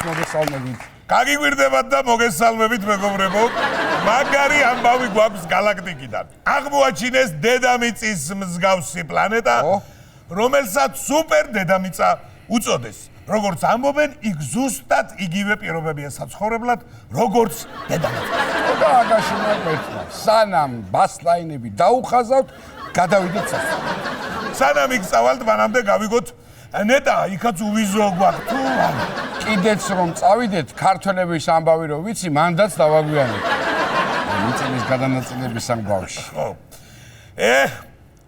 მოგესალმებით. გაგიგვირდებათ და მოგესალმებით მეგობრებო. მაგარი ამბავი გვაქვს galaktikიდან. აღმოაჩინეს დედამიწის მსგავსი პლანეტა, რომელსაც სუპერ დედამიწა უწოდეს. როგორც ამბობენ, იქ ზუსტად იგივე პირობებია საცხოვრებლად, როგორც დედამიწა. და აგაში მოგვეცნა. სანამ ბასლაინები დაუხაზავთ, გადავიდეთ სასწავლებლად. სანამ იქ წავალთ, მანამდე გავიგოთ ნეტა, იქაც უვიზო გვაქვს თუ არა. კიდეც რომ წავიდეთ, ქართველების ამბავი რო ვიცი, მანდაც დავაგვიანებ. მიწების გადანაწილების ამ გვარში. ხო.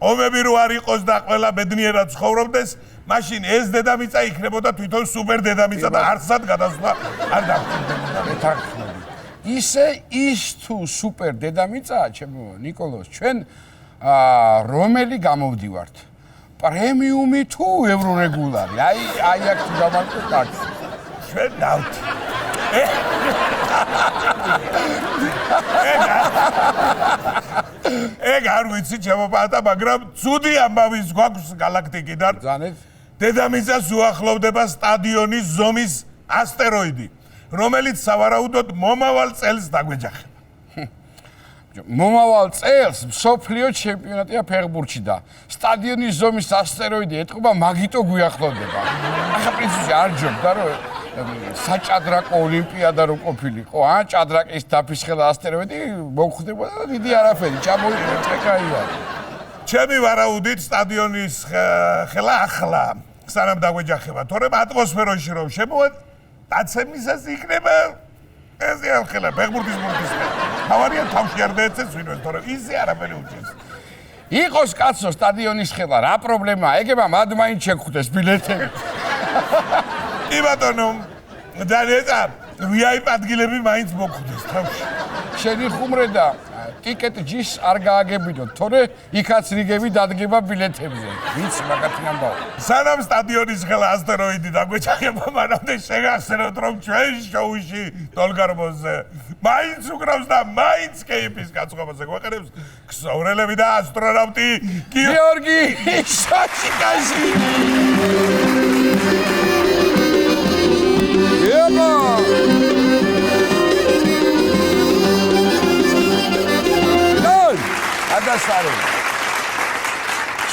ომები რო არ იყოს და ყველა ბედნიერად ცხოვრობდეს, მაშინ ეს დედამიწა იქნებოდა თვითონ სუპერ დედამიწა და არცად გადასვლა არ დაგჭირდებოდა. მეთანხმები. ისე ის თუ სუპერ დედამიწაა, ჩემო ნიკოლოზ, ჩვენ რომელი გამოვდივართ? პრემიუმი თუ ევრორეგულარი? აი აქ თუ გამარჯვეთ აქ. ჩვენ დავთ. ეგ არ ვიცი ჩემო პატა, მაგრამ ცუდი ამბავის გვაქვს galaktikიდან. ზანეთ? დედამიწას უახლოვდება სტადიონის ზომის ასტეროიდი, რომელიც სავარაუდოდ მომავალ წელს დაგვეჯახება. მომავალ წელს მსოფლიო ჩემპიონატია ფეხბურთში და სტადიონის ზომის ასტეროიდი ეტყობა მაგიტო გვიახლოვდება. ახლა პრინციპში არ ჯობდა რომ საჭადრაკო ოლიმპიადა რო ყოფილიყო, ჭადრაკის დაფისხელა ასტეროიდი მოხვდებოდა და დიდი არაფერი ჩამოიყრა. ჩემი ვარაუდით სტადიონის ხელა ახლა სანამ დაგვეჯახება, თორემ ატმოსფეროში რომ შემოვედ, დაცემისას იქნება ეს ხელა ფეხბურთის ბურთის ხელა. თავარია თავში არ დაეცეს ვინმეს, თორემ ისე არაფერი უჩენს. იყოს კაცო სტადიონის ხელა, რა პრობლემაა? ეგება მად მაინც შეგხვდეს ბილეთები. კი ბატონო, და ნეტა VIP ადგილები მაინც მოხვდეს თავში. შენი ხუმრე და ტიკეტ ჯის არ გააგებინოთ, თორე იქაც რიგები დადგება ბილეთებზე. ვიცი მაგათი ამბავი. სანამ სტადიონის ხელა ასტეროიდი დაგვეჯახება, მანამდე შეგახსენოთ, რომ ჩვენ შოუში დოლგარბოზე მაინც უკრავს და მაინც კეიფის გაწყობაზე გვეყარებს ქსოვრელები და ასტრონავტი გიორგი შაშიკაშვილი.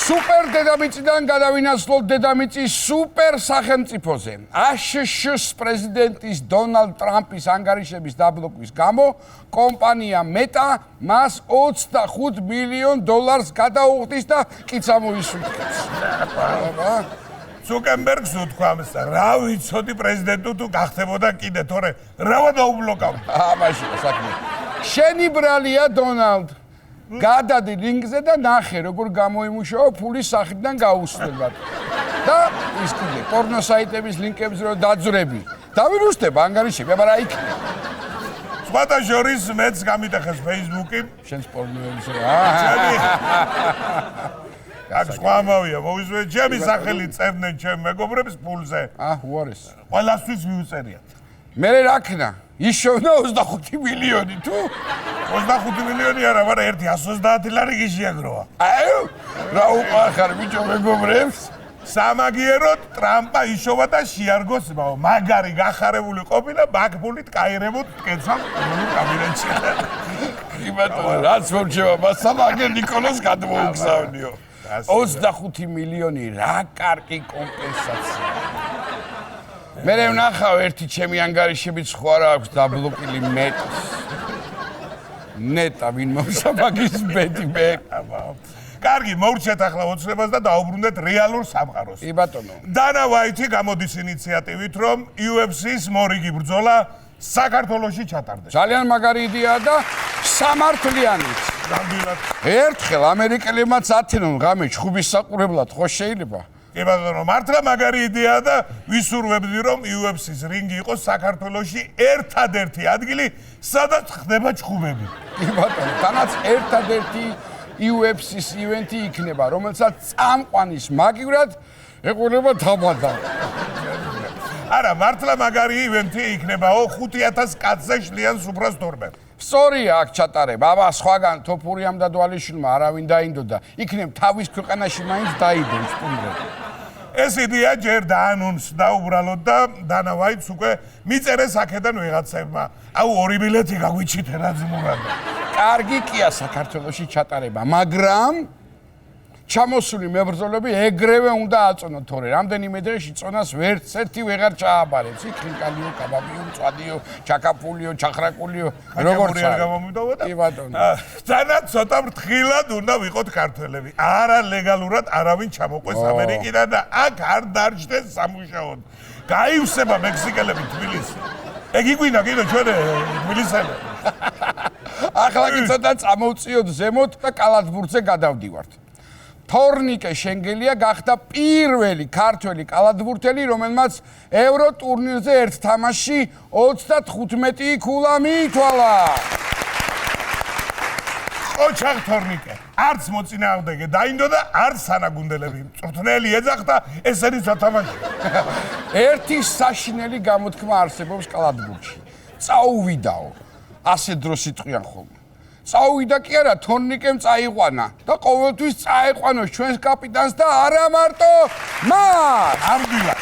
სუპერ დედამიწიდან გადავინაცვლოთ დედამიწის სუპერ სახელმწიფოზე. აშშ პრეზიდენტის დონალდ ტრამპის ანგარიშების დაბლოკვის გამო კომპანია მეტა მას $25 მილიონ გადაუხდის და კი წამოისურვებს. ზუკენბერგს უთქვამს, რა ვიცოდი პრეზიდენტი თუ გახდებოდა კიდე, თორე რავა დაუბლოკავდა. მაშინ საქმე. შენი ბრალია დონალდ. გადადი ლინკზე და ნახე როგორ გამოიმუშავა ფულის სახიდან გაუსვლელად. და ის კიდე პორნო საიტების ლინკებს რო დაძვრები. დავირუსტებ ანგარიშები, აბა რა იქნება? სხვათა შორის მეც გამიტეხეს Facebook-ი. შენს პორნოებს აქ სხვა ამავია, მოვიზვე, ჩემი სახელი წერდნენ ჩემ მეგობრებს ფულზე. უარეს. ყველასთვის მიუწერიათ. მე რა ქნა? იშოვნა 25 მილიონი თუ? 25 მილიონი არა, მაგრამ 130 ლარი გიშიაგროვა. რა უყარხარ ბიჭო მეგობრებს? სამაგიეროდ ტრამპა იშოვა და შეარგოს მაგარი გახარებული ყოფილა ბაკფულით კაირებოდ კეცამ კაბინეტში. კი ბატონო, რაც მომჩება მასამაგერ ნიკოლოზ გადმოუგზავნიო. 25 მილიონი რა კარგი კომპენსაცია. მე ვნახავ ერთი ჩემი ანგარიშებიც ხო არა აქვს დაბლოკილი მეტს. ნეტა ვინ მომსამაგის მეტი მე. კარგი, მოვრჩეთ ახლა ოცნებას და დაუბრუნდეთ რეალურ სამყაროს. კი ბატონო. დანა ვაითი გამოდის ინიციატივით, რომ UFC-ს მორიგი ბრძოლა საქართველოში ჩატარდეს. ძალიან მაგარი იდეაა და სამართლიანიც. ნამდვილად. ერთხელ ამერიკელებმაც ათენენ ღამე ჩხუბის საყურებლად ხო შეიძლება? კი ბატონო, მართლა მაგარი იდეაა და ვისურვებდი, რომ UFC-ს რინგი იყოს საქართველოში ერთადერთი ადგილი, სადაც ხდება ჩხუბები. კი ბატონო, თანაც ერთადერთი UFC-ს ივენთი იქნება, რომელსაც წამყვანის მაგივრად ეყოლება თამადა. არა, მართლა მაგარი ივენთი იქნებაო 5000 კაცზე შლიან სუფრას თორმე. სწორია აქ ჩატარება. აბა სხვაგან თოფურიამ და დვალიშვილმა არავინ დაინდოდა. იქნებ თავის ქვეყანაში მაინც დაიდო სტუმრები. ეს იდეა ჯერ დაანონსდა უბრალოდ და დანავაიც უკვე მიწერეს აქედან ვიღაცებმა. აუ 2 ბილეთი გაგვიჩით რა ძმურად. კარგი კია საქართველოში ჩატარება, მაგრამ ჩამოსული მებრძოლები ეგრევე უნდა აწონოთ, თორე რამდენიმე დღეში წონას ვერც ერთი ვეღარ ჩააბარებს. იქ ხინკალიო, კაბაბიო, მწვადიო, ჩაკაფულიო, ჩახრაკულიო, როგორც არ გამომიდოვოდა. კი ბატონო. თანაც ცოტა ფრთხილად უნდა ვიყოთ ქართველები. არა ლეგალურად არავინ ჩამოყვეს ამერიკიდან და აქ არ დარჩეს სამუშაოდ. გაივსება მექსიკელები თბილისი. ეგ იგვინა კიდე ჩვენ თბილისელი. ახლა კი ცოტა წამოვწიოთ ზემოთ და კალათბურთზე გადავდივართ. თორნიკე შენგელია გახდა პირველი ქართველი კალათბურთელი, რომელმაც ევრო ტურნირზე ერთ თამაშში 35 ქულა მიითვალა. ოჩახ თორნიკე, არც მოწინააღმდეგე დაინდო და არც სანაგუნდელები. მწვრთნელი ეძახდა, ესენი სათამაშო. ერთი საშინელი გამოთქმა არსებობს კალათბურთში. წაუვიდაო. ასე დროს იტყვიან ხოლმე. წაუვიდა კი არა, თორნიკემ წაიყვანა და ყოველთვის წაეყვანოს ჩვენს კაპიტანს და არა მარტო მას. ამბილა.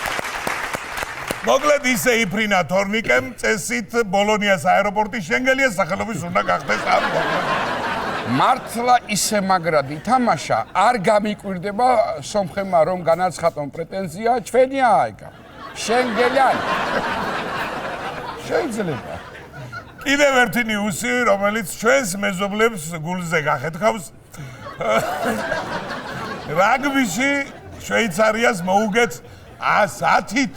მოკლედ ისე იფრინა თორნიკემ წესით ბოლონიას აეროპორტის შენგელიას სახელობის უნდა გახდეს ამ მოკლედ. მართლა ისე მაგრად ითამაშა, არ გამიკვირდება სომხებმა რომ განაცხადონ პრეტენზია, ჩვენია აიგა. შენგელიანი. შეიძლება. კიდევ ერთი ნიუსი, რომელიც ჩვენს მეზობლებს გულზე გახეთქავს. რაგბიში შვეიცარიას მოუგეთ 110-ით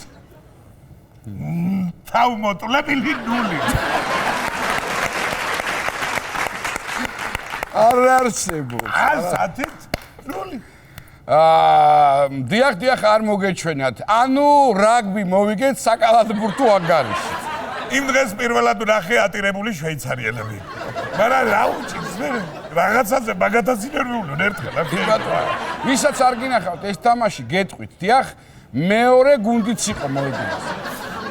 თავმოწლებელი 0. არ არსებობს. 110-ით 0. დიახ, არ მოგეჩვენათ. ანუ რაგბი მოვიგეთ საკალათბურთო ანგარიში. იმ დღეს პირველად ვნახე ატირებული შვეიცარიელები. მაგრამ რა უჭირს მე რაღაცაზე მაგათაც ინერვიულობ ერთხელ. ვისაც არ გინახავთ ეს თამაში გეტყვით. დიახ, მეორე გუნდიც იყო მოედანზე.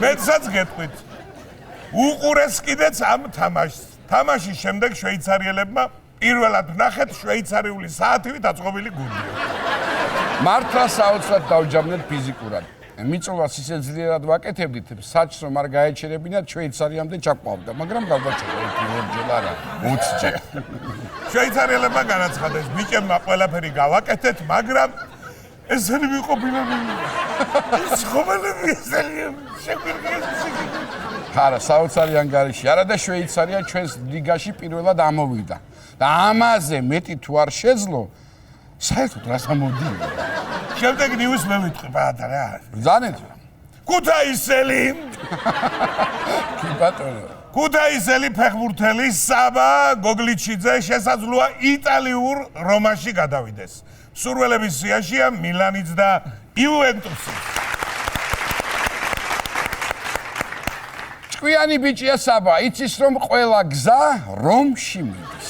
მეცაც გეტყვით. უყურეს კიდეც ამ თამაშს. თამაშის შემდეგ შვეიცარიელებმა პირველად ვნახეთ შვეიცარიული საათივით აწყობილი გუნდია. მართლა საოცრად დავჯამნეთ ფიზიკურად. მიწოვას ისე ძლიერად ვაკეთებდით, საჭს რომ არ გაეჩერებინათ შვეიცარიამდე ჩაყვავდა, მაგრამ გავდაჭერა ორჯერ არა, 20-ჯერ. შვეიცარიელებმა განაცხადეს, ბიჭებმა ყველაფერი გავაკეთეთ, მაგრამ ესენი მიყოფილები. ის ხომელები ესენი შეგვირგეს. არა, საოცარი ანგარიში. არა და შვეიცარია ჩვენს ლიგაში პირველად ამოვიდა. და ამაზე მეტი თუ არ შეძლო, საერთოდ რას ამოდიოდა. შემდეგ ნიუს მე ვიტყვი ბადა რა. ბრძანეთ. ქუთაისელი. კი ბატონო. ქუთაისელი ფეხბურთელი საბა გოგლიჩიძე შესაძლოა იტალიურ რომაში გადავიდეს. სურველების სიაშია მილანიც და იუვენტუსი. ჭკვიანი ბიჭია საბა, იცის რომ ყველა გზა რომში მიდის.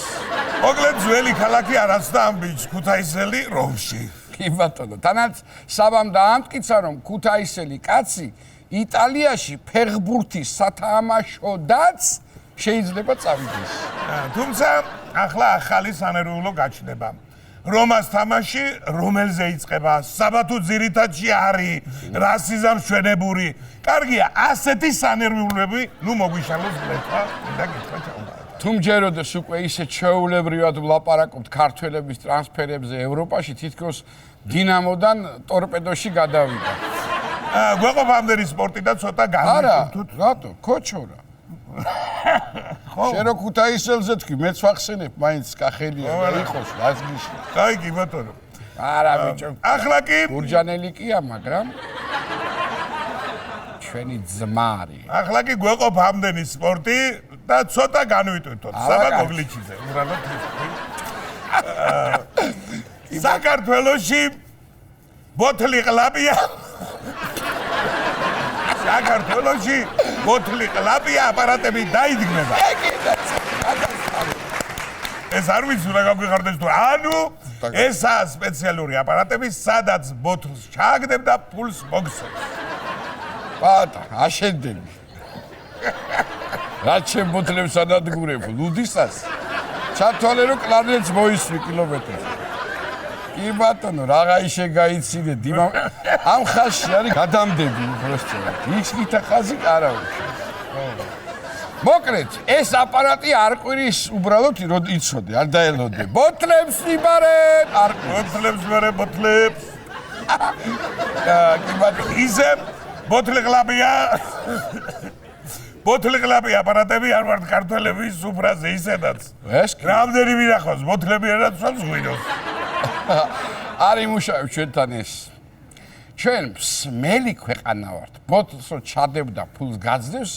მოკლედ ძველი ქალაქი არაცდა ამ ბიჭს ქუთაისელი რომში. კი ბატონო, თანაც საბამ დაამტკიცა რომ ქუთაისელი კაცი იტალიაში ფეხბურთის სათამაშოდაც შეიძლება წავიდეს. თუმცა ახლა ახალი სანერვიულო გაჩნდება. რომას თამაში რომელზე იწყება, საბათუ ძირითადში არის, რასიზმს ჩვენებური. კარგია, ასეთი სანერვიულები, ნუ მოგვიშალოს ბლეთა და გითხრა ჩაუბარა. თუ მჯეროდეს უკვე ისე ჩვეულებრივად ვლაპარაკობთ ქართველების ტრანსფერებზე ევროპაში, თითქოს დინამოდან ტორპედოში გადავიდა. გვეყოფ ამდენი სპორტი და ცოტა განვიხილოთ. რატო? ქოჩორა. შენ რო ქუთაისელზე თქვი, მეც ვახსენებ, მაინც კახელია და იყოს, რას გიშლი. კაი, ბატონო. არა ბიჭო. ახლა კი გურჯანელი კია, მაგრამ ჩვენი ძმარი. ახლა კი გვეყოფ ამდენი სპორტი და ცოტა განვიტვირთოთ. საბა გოგლიჩიძე, უბრალოდ საქართველოში ბოთლი ყლაპია. საქართველოში ბოთლი ყლაპია აპარატები დაიდგმება. ეს არ ვიცი რა გაგვიხარდეს თუ ანუ ესაა სპეციალური აპარატები, სადაც ბოთლს ჩააგდებ და ფულს მოგცემს. პატა, აშენდები. რაც შენ ბოთლებს ადადგურებ, ლუდისას. ჩათვალე რომ კლარნეტს მოისვი კილომეტრზე. კი ბატონო, რაღა ისე გაიცინე დიმამ. ამ ხაზში არის გადამდები უბრალოდ. ის გითა ხაზი არავის. მოკლედ, ეს აპარატი არ ყვირის უბრალოდ იცოდე, არ დაელოდე. ბოთლებს იბარეთ, არ ბოთლებს ვარე ბოთლებს. კი ბატონო, ისე ბოთლეკლაპია. ბოთლეკლაპი აპარატები არ ვართ ქართველების სუფრაზე ისედაც. ეს კი რამდენი მინახავს ბოთლები არ აცვავს ღვინოს. არ იმუშავებს ჩვენთან ეს. ჩვენ მსმელი ქვეყანა ვართ. ბოთლს რო ჩადებდა ფულს გაძლევს,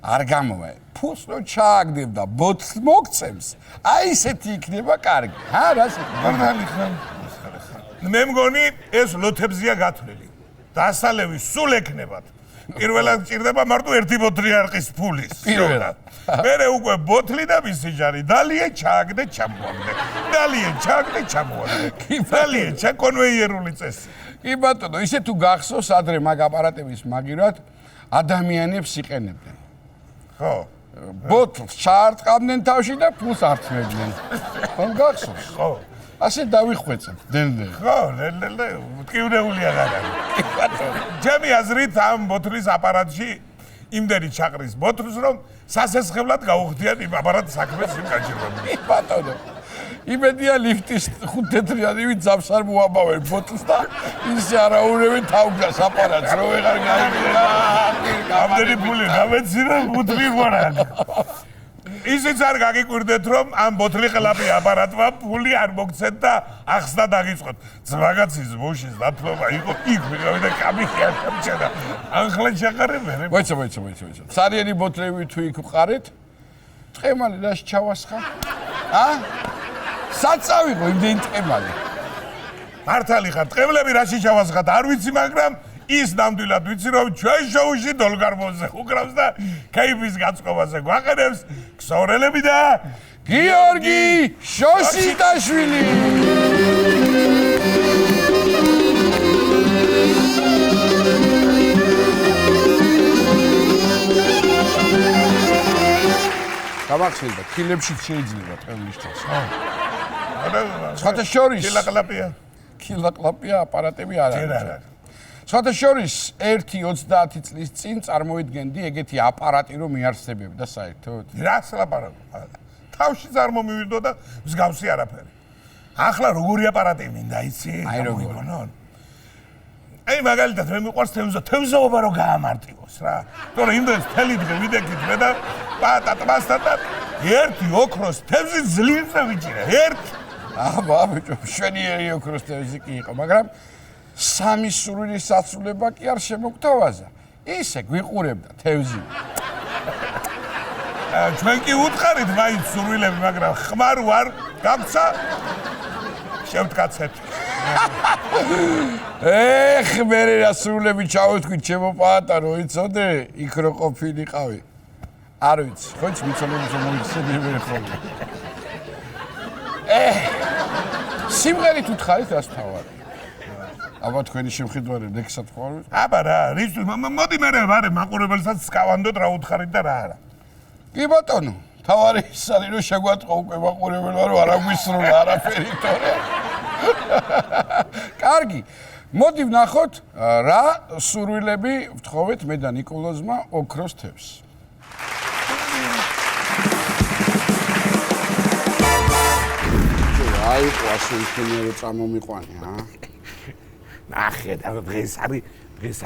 არ გამოვა. ფულს რო ჩააგდებდა ბოთლს მოგცემს. აი ესეთი იქნება კარგი. რას მართალი ხარ? მე მგონი ეს ლოთებზია გათვლილი. დასალევი სულ ეკნებათ. პირველად ჭირდება მარტო ერთი ბოთლი არყის ფულის. პირველად. მერე უკვე ბოთლი და მისი ჯარი. დალია ჩააგდე ჩამოაგდე. დალია ჩააგდე ჩამოაგდე. დალია ჩაკონვეიერული წესი. კი ბატონო, ისე თუ გახსოვს ადრე მაგ აპარატების მაგივრად ადამიანებს იყენებდნენ. ხო. ბოთლს ჩაარტყამდნენ თავში და ფულს არწმებდნენ. ხომ გახსოვს? ხო. ასე დავიხვეწებ, დენდე. ხო, ლელე, მტკივნეული აღარ არის. კი ბატონო. ჩემი აზრით ამ ბოთლის აპარატში იმდენი ჩაყრის ბოთლს, რომ სასესხებლად გაუხდიან იმ აპარატ საქმეს იმ გაჭირვებულს. კი ბატონო. იმედია ლიფტის 5 თეთრიანივი ძაბს არ მოაბავენ ბოთლს და ისე არაურევენ თავგას აპარატს, რომ ვეღარ გაიგია. ამდენი ფული გამეცირა ბოთლი ვარა. ისიც არ გაგიკვირდეთ, რომ ამ ბოთლი ყლაპი აპარატმა ფული არ მოგცეთ და ახსნა დაგიწყოთ. ზვაგაცის მუშის დათლობა იყო იქ ვიღავი და კამიხი არ გამჩნდა. ახლა ჩაყარებენ. მოიცა. ცარიერი ბოთლები თუ იქ ვყარეთ, ტყემალი რაში ჩავასხა? საწავიღო იმდენი ტყემალი. მართალი ხარ, ტყემლები რაში ჩავასხათ, არ ვიცი, მაგრამ ის ნამდვილად ვიცი, რომ ჩვენ შოუში დოლგარბოზე უკრავს და კაიფის გაწყობაზე გვაყენებს ქსოვრელები და გიორგი შოსიტაშვილი. გამახსენდა, ქილებშიც შეიძლება ტყემლისთვის. სხვათა კილაკლაპია. კილაკლაპია აპარატები არ ჯერ არ არის. არის. სხვათა შორის 1-30 წლის წინ წარმოიდგენდი ეგეთი აპარატი რომ მიარსებებდა საერთოდ. რას ლაპარაკობ? თავში არ მომივიდო და მსგავსი არაფერი. ახლა როგორი აპარატი მინდა იცი? აი როგორ. აი მაგალითად მე მიყვარს თევზაობა რომ გაამარტივოს რა. თორე იმდენს თელი დღე ვიდექით მე და პატატმასთან და ერთი ოქროს თევზი ძლივზე ვიჭირე. ერთი. აბა ბიჭო, შვენიერი ოქროს თევზი კი იყო, მაგრამ სამი სურვილის საცვლება კი არ შემოგთავაზა. ისე გვიყურებდა თევზი. ჩვენ კი უთხარით მაინც სურვილები, მაგრამ ხმარ ვარ გამცა შევტკაცეთ. ეხ, მე რა სურვილები ჩავეთქვით ჩემო პაატარო, იცოდე, იქ რო ყოფილიყავი. არ ვიცი, ხო იცი მიცოლების მომიხსენებენ ხოლმე. სიმღერით უთხარით რას თავარი? აბა თქვენი შემხედვარი ლექსად ხوار? აბა რა, რის მოდი მე ვარე მაყურებელსაც სკავანდოთ რა უთხარით და რა არა. კი ბატონო, თავარი ის არის რომ შეგვატყო უკვე მაყურებელმა რომ არ აგვისრულა არაფერი თორე. კარგი. მოდი ვნახოთ რა სურვილები ვთხოვეთ მე და ნიკოლოზმა ოქროს თევზს. აი ყواسი ინჟინერი წამომიყვანი, ნახე და დღეს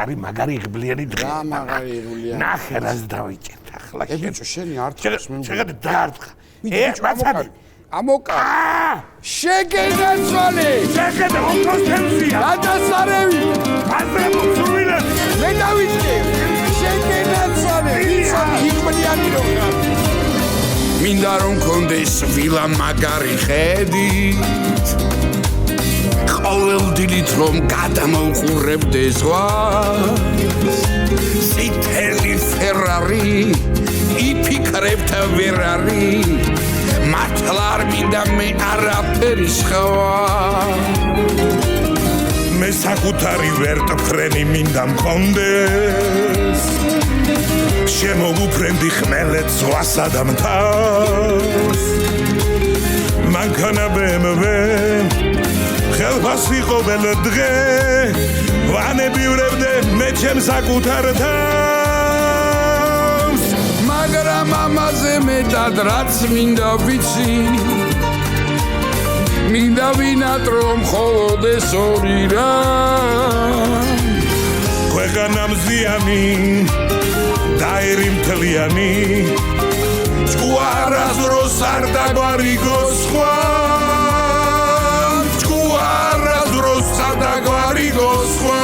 არის მაგარი ღბლიანი დღე. რა მაგარი ღბლიანი. ნახე რას დავიჭერთ ახლა. ბიჭო, შენი არც მე შეგედი დაარტყა. მაცადი. ამოკა. შეგენაცვალე. შეგედი ოქროს თევზია. გადასარევი. აზრებო სურვილები. მე დავიწყე. შეგენაცვალე. იყვიანი რომ ხარ. მინდა რომ კონდეს ვილა მაგარი ხედით. ყოველდღით რომ გადამოუყურებდე ზღვას. სიტელი ფერარი, იფიქრებთ ვერ არის. მართლა არ მინდა მე არაფერი სხვა. მე საკუთარი ვერტფრენი მინდა მქონდეს. შემოგვუფრენდი ხმელეთ ზღვასა და მთას. მანქანა BMW ხელფას უსვასი ყოველ დღე ვანებივრებდე მე ჩემს საკუთარ თავს მაგრამ ამაზე მეტად რაც მინდა ვიცი მინდა ვინატრო მხოლოდ ეს ორი რამ ქვეყანა მზიანი და ერი მთლიანი ჭუარასდროს არ დაგვარიგოს სხვა ჭუარასდროს არ დაგვარიგოს სხვა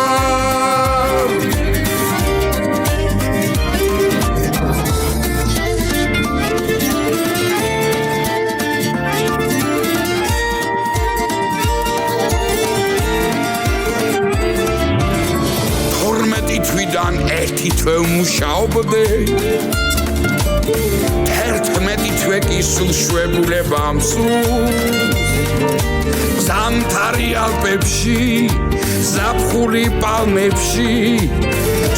თვიდან ერთი თვე ვმუშაობდე ერთმეტი თვე კი სულ შვებულებამ ზამთარი ალპებში ზაფხული პალმებში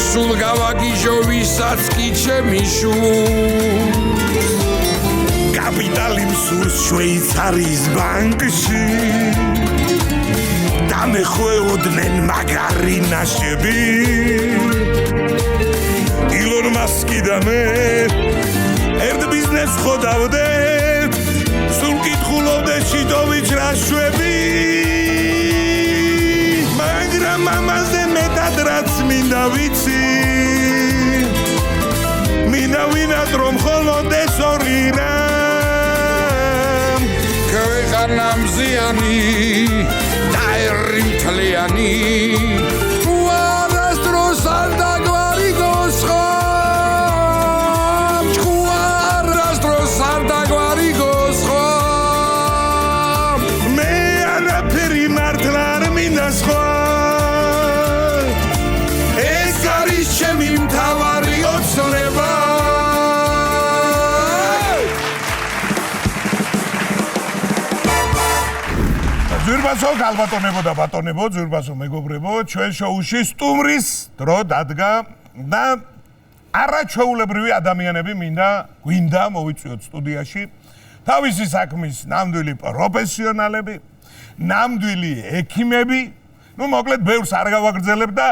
სულ გავაგიჟო ვისაც კი ჩემი შულს კაპიტალი მსურს შვეიცარიის ბანკში დამეხვეოდნენ მაგარი ნაშები ილონ მასკი და მე ერთ ბიზნეს ხვდავდეთ სულ კითხულობდე შიდოვიჩ რა შვები მაგრამ ამაზე მეტად რაც მინდა ვიცი მინდა ვინატრო მხოლოდ ეს ორი რამ ქვეყანა მზიანი ერი მთლიანი ჭუარასდროს არ დაგვარიგოს სხვა ჭუარასდროს არ დაგვარიგოს სხვა მე არაფერი მართლა არ მინდა სხვა ეს არის ჩემი მთავარი ოცნება ძვირბასო გალბატონებო და ბატონებო, ძვირბასო მეგობრებო, ჩვენ შოუში სტუმრის დრო დადგა და არაჩვეულებრივი ადამიანები გვინდა მოვიწვიოთ სტუდიაში. თავისი საქმის ნამდვილი პროფესიონალები, ნამდვილი ექიმები, მოკლედ ბევრს არ გავაგრძელებ და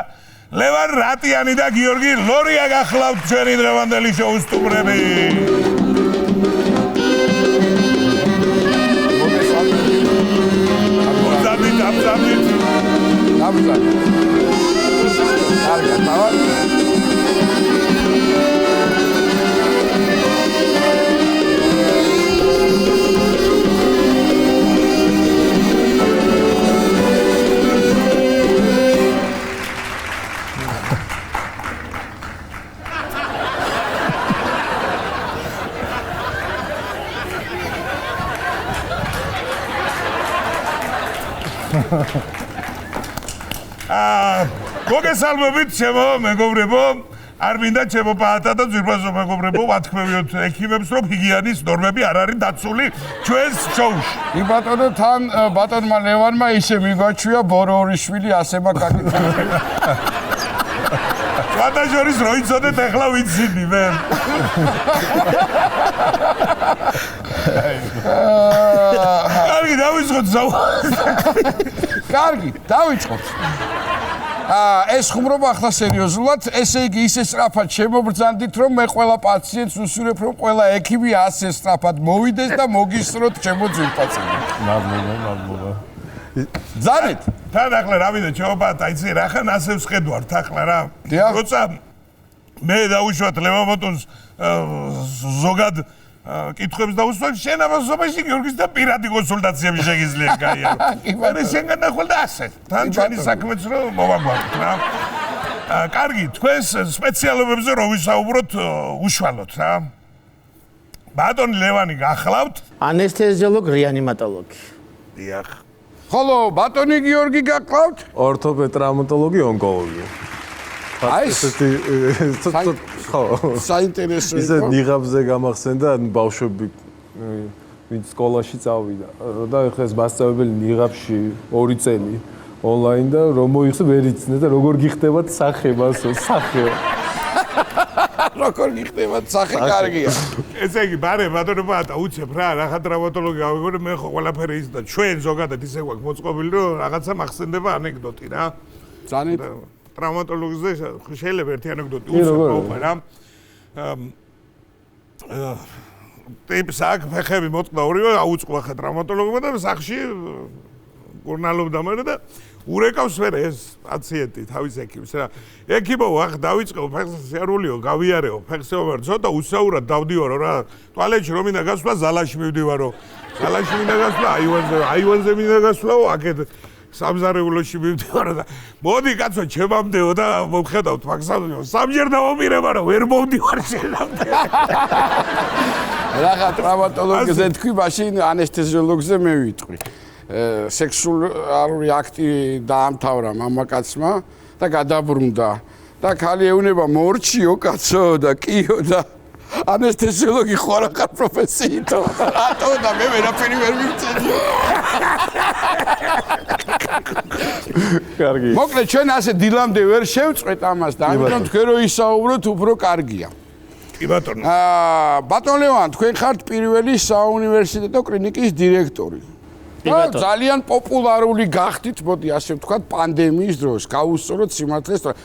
ლევან რატიანი და გიორგი ლორია გახლავთ ჩვენი დღევანდელი შოუს სტუმრები. მოგესალმებით ჩემო მეგობრებო, არ მინდა ჩემო პაატა და ძვირბასო მეგობრებო, ვათქმევიოთ ექიმებს, რომ ჰიგიენის ნორმები არ არის დაცული ჩვენს შოუში. კი ბატონო, თან ბატონმა ლევანმა ისე მიგვაჩვია ბორორიშვილი ასება კაკიტა. ვადაჟორის რო იცოდეთ ახლა ვიცინი მე. კარგი, დავიწყოთ კარგი, დავიწყოთ. ეს ხუმრობა ახლა სერიოზულად, ესე იგი ისე სწრაფად შემობრძანდით, რომ მე ყველა პაციენტს უსურვებ, რომ ყველა ექიმი ასე სწრაფად მოვიდეს და მოგისწროთ ჩემო ძვირპაცენტი. მადლობა. ძანეთ? თან ახლა რა ვიდა ჩემო პაატა, იცი რა ხან ასე ვსხედვართ ახლა რა. როცა მე დაუშვათ ლევამოტონს ზოგად კითხვებს დაუსვან შენ ამასობაში გიორგის და პირადი კონსულტაციები შეგიძლია გაიარო. მე შენგან ნახვალ და ასე. თან ჩვენი საქმეც რომ მოვაგვაროთ რა. კარგი, თქვენს სპეციალობებზე რო ვისაუბროთ უშუალოდ რა. ბატონი ლევანი გახლავთ? ანესთეზიოლოგი, რეანიმატოლოგი. დიახ. ხოლო ბატონი გიორგი გახლავთ? ორთოპედ ტრავმატოლოგი, ონკოლოგი. აი ხო. საინტერესო იყო. ისე ნიღაბზე გამახსენდა ბავშვები ვინც სკოლაში წავიდა და ეხლა ეს მასწავლებელი ნიღაბში 2 წელი ონლაინ და რომ მოიხსნა ვერ იცნე და როგორ გიხდებათ სახე მასო სახე როგორ გიხდება სახე კარგია. ესე იგი, ბარე, ბატონო ბატა, უცებ რა, რაღაცა ტრამატოლოგი გავიგონე, მე ხო ყველაფერი ის და ჩვენ ზოგადად ისე გვაქვს მოწყობილი, რომ რაღაცა მახსენდება ანეკდოტი რა. ზანით ტრამატოლოგზე შეიძლება ერთი ანეკდოტი უცებ რა. ტიპს აქ ფეხები მოწყდა ორივე, აუწყვა ხა ტრამატოლოგმა და სახში გურნალობდა მე და ურეკავს ვერე ეს პაციენტი თავის ექიმს რა. ექიმო ახ დავიწყო ფეხს შეარულიო, გავიარეო, ფეხს ვარ ცოტა უსაურად დავდივარო რა. ტუალეტში რომ მინდა გასვლა, ზალაში მივდივარო. ზალაში მინდა გასვლა, აივანზე მინდა გასვლაო, აქეთ სამზარეულოში მივდივარო და მოდი კაცო ჩემამდეო და მომხედავთ მაგსავდიო. სამჯერ დავამირება რომ ვერ მომდივარ შენამდე. რაღა ტრამატოლოგზე თქვი, მაშინ ანესთეზიოლოგზე მე ვიტყვი. სექსუალური აქტი დაამთავრა მამაკაცმა და გადაბრუნდა და ქალი ეუნება მორჩიო კაცო და კიო და ანესთეზიოლოგი ხარ ახარ პროფესიითო რატო და მე ვერაფერი ვერ მივწედი. კარგი. მოკლედ ჩვენ ასე დილამდე ვერ შევწყვეთ ამას და ამიტომ თქვენ რო ისაუბროთ უფრო კარგია. კი ბატონო. ბატონ ლევან, თქვენ ხართ პირველი საუნივერსიტეტო კლინიკის დირექტორი. ძალიან პოპულარული გახდით, მოდი ასე ვთქვათ, პანდემიის დროს, გაუსწოროთ სიმართლეს,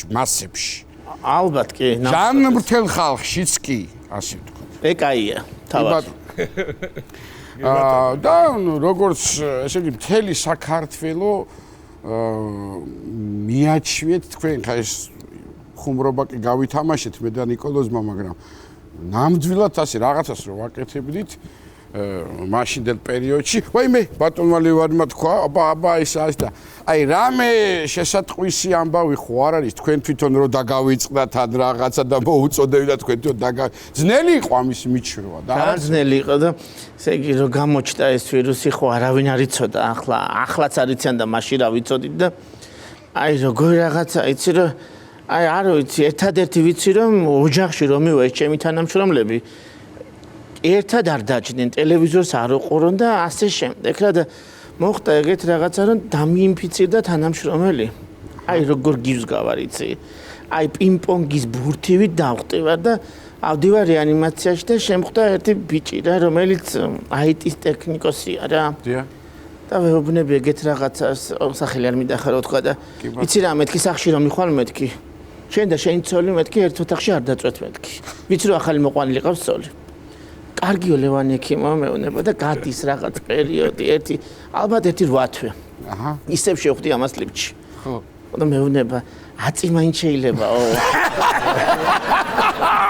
მასებში. ალბათ კი. ჯანმრთელ ხალხშიც კი, ასე ვთქვათ. ეკაია, თავად. და როგორც ესე იგი მთელი საქართველო მიაჩვიეთ თქვენ ხა ეს ხუმრობა კი გავითამაშეთ მე და ნიკოლოზმა, მაგრამ ნამდვილად ასე რაღაცას რო ვაკეთებდით მაშინდელ პერიოდში, ვაიმე, ბატონმა ლევანმა თქვა, აბა ის და აი რამე შესატყვისი ამბავი ხო არ არის თქვენ თვითონ რო დაგავიწყდათ ან რაღაცა და მოუწოდები და თქვენ თვითონ ძნელი იყო ამის მიჩროვა და ძნელი იყო და ესე იგი რომ გამოჩნდა ეს ვირუსი ხო არავინ არ იცოდა, ახლაც არ იციან და მაშინ რა ვიცოდით და აი როგორ რაღაცა იცი რომ აი არ ვიცი, ერთადერთი ვიცი რომ ოჯახში რომ მივა ეს ჩემი თანამშრომლები ერთად არ დაჭდნენ, ტელევიზორს არ უყურონ და ასე შემდეგ რა და მოხდა ეგეთ რაღაცა რომ დამიინფიცირდა თანამშრომელი. აი როგორ გივსგავარ იცი. აი პინგ-პონგის ბურთივით დავხტივარ და ავდივარ რეანიმაციაში და შემხვდა ერთი ბიჭი რა, რომელიც IT-ის ტექნიკოსია რა. დიახ. და ვეუბნები ეგეთ რაღაცას, სახელი არ მინდა ხარო თქვა და იცი რა მეთქი სახში რომ მიხვალ მეთქი. შენ და შენი ცოლი მეთქი ერთ ოთახში არ დაწვეთ მეთქი. ვიცი რომ ახალი მოყვანილი ყავს ცოლი. კარგიო ლევანი ექიმო მეუნება და გადის რაღაც პერიოდი ერთი ალბათ ერთი 8 თვე. აჰა. ისევ შევხვდი ამას ლიფტში. ხო. და მეუნება აწი მაინც შეიძლებაო.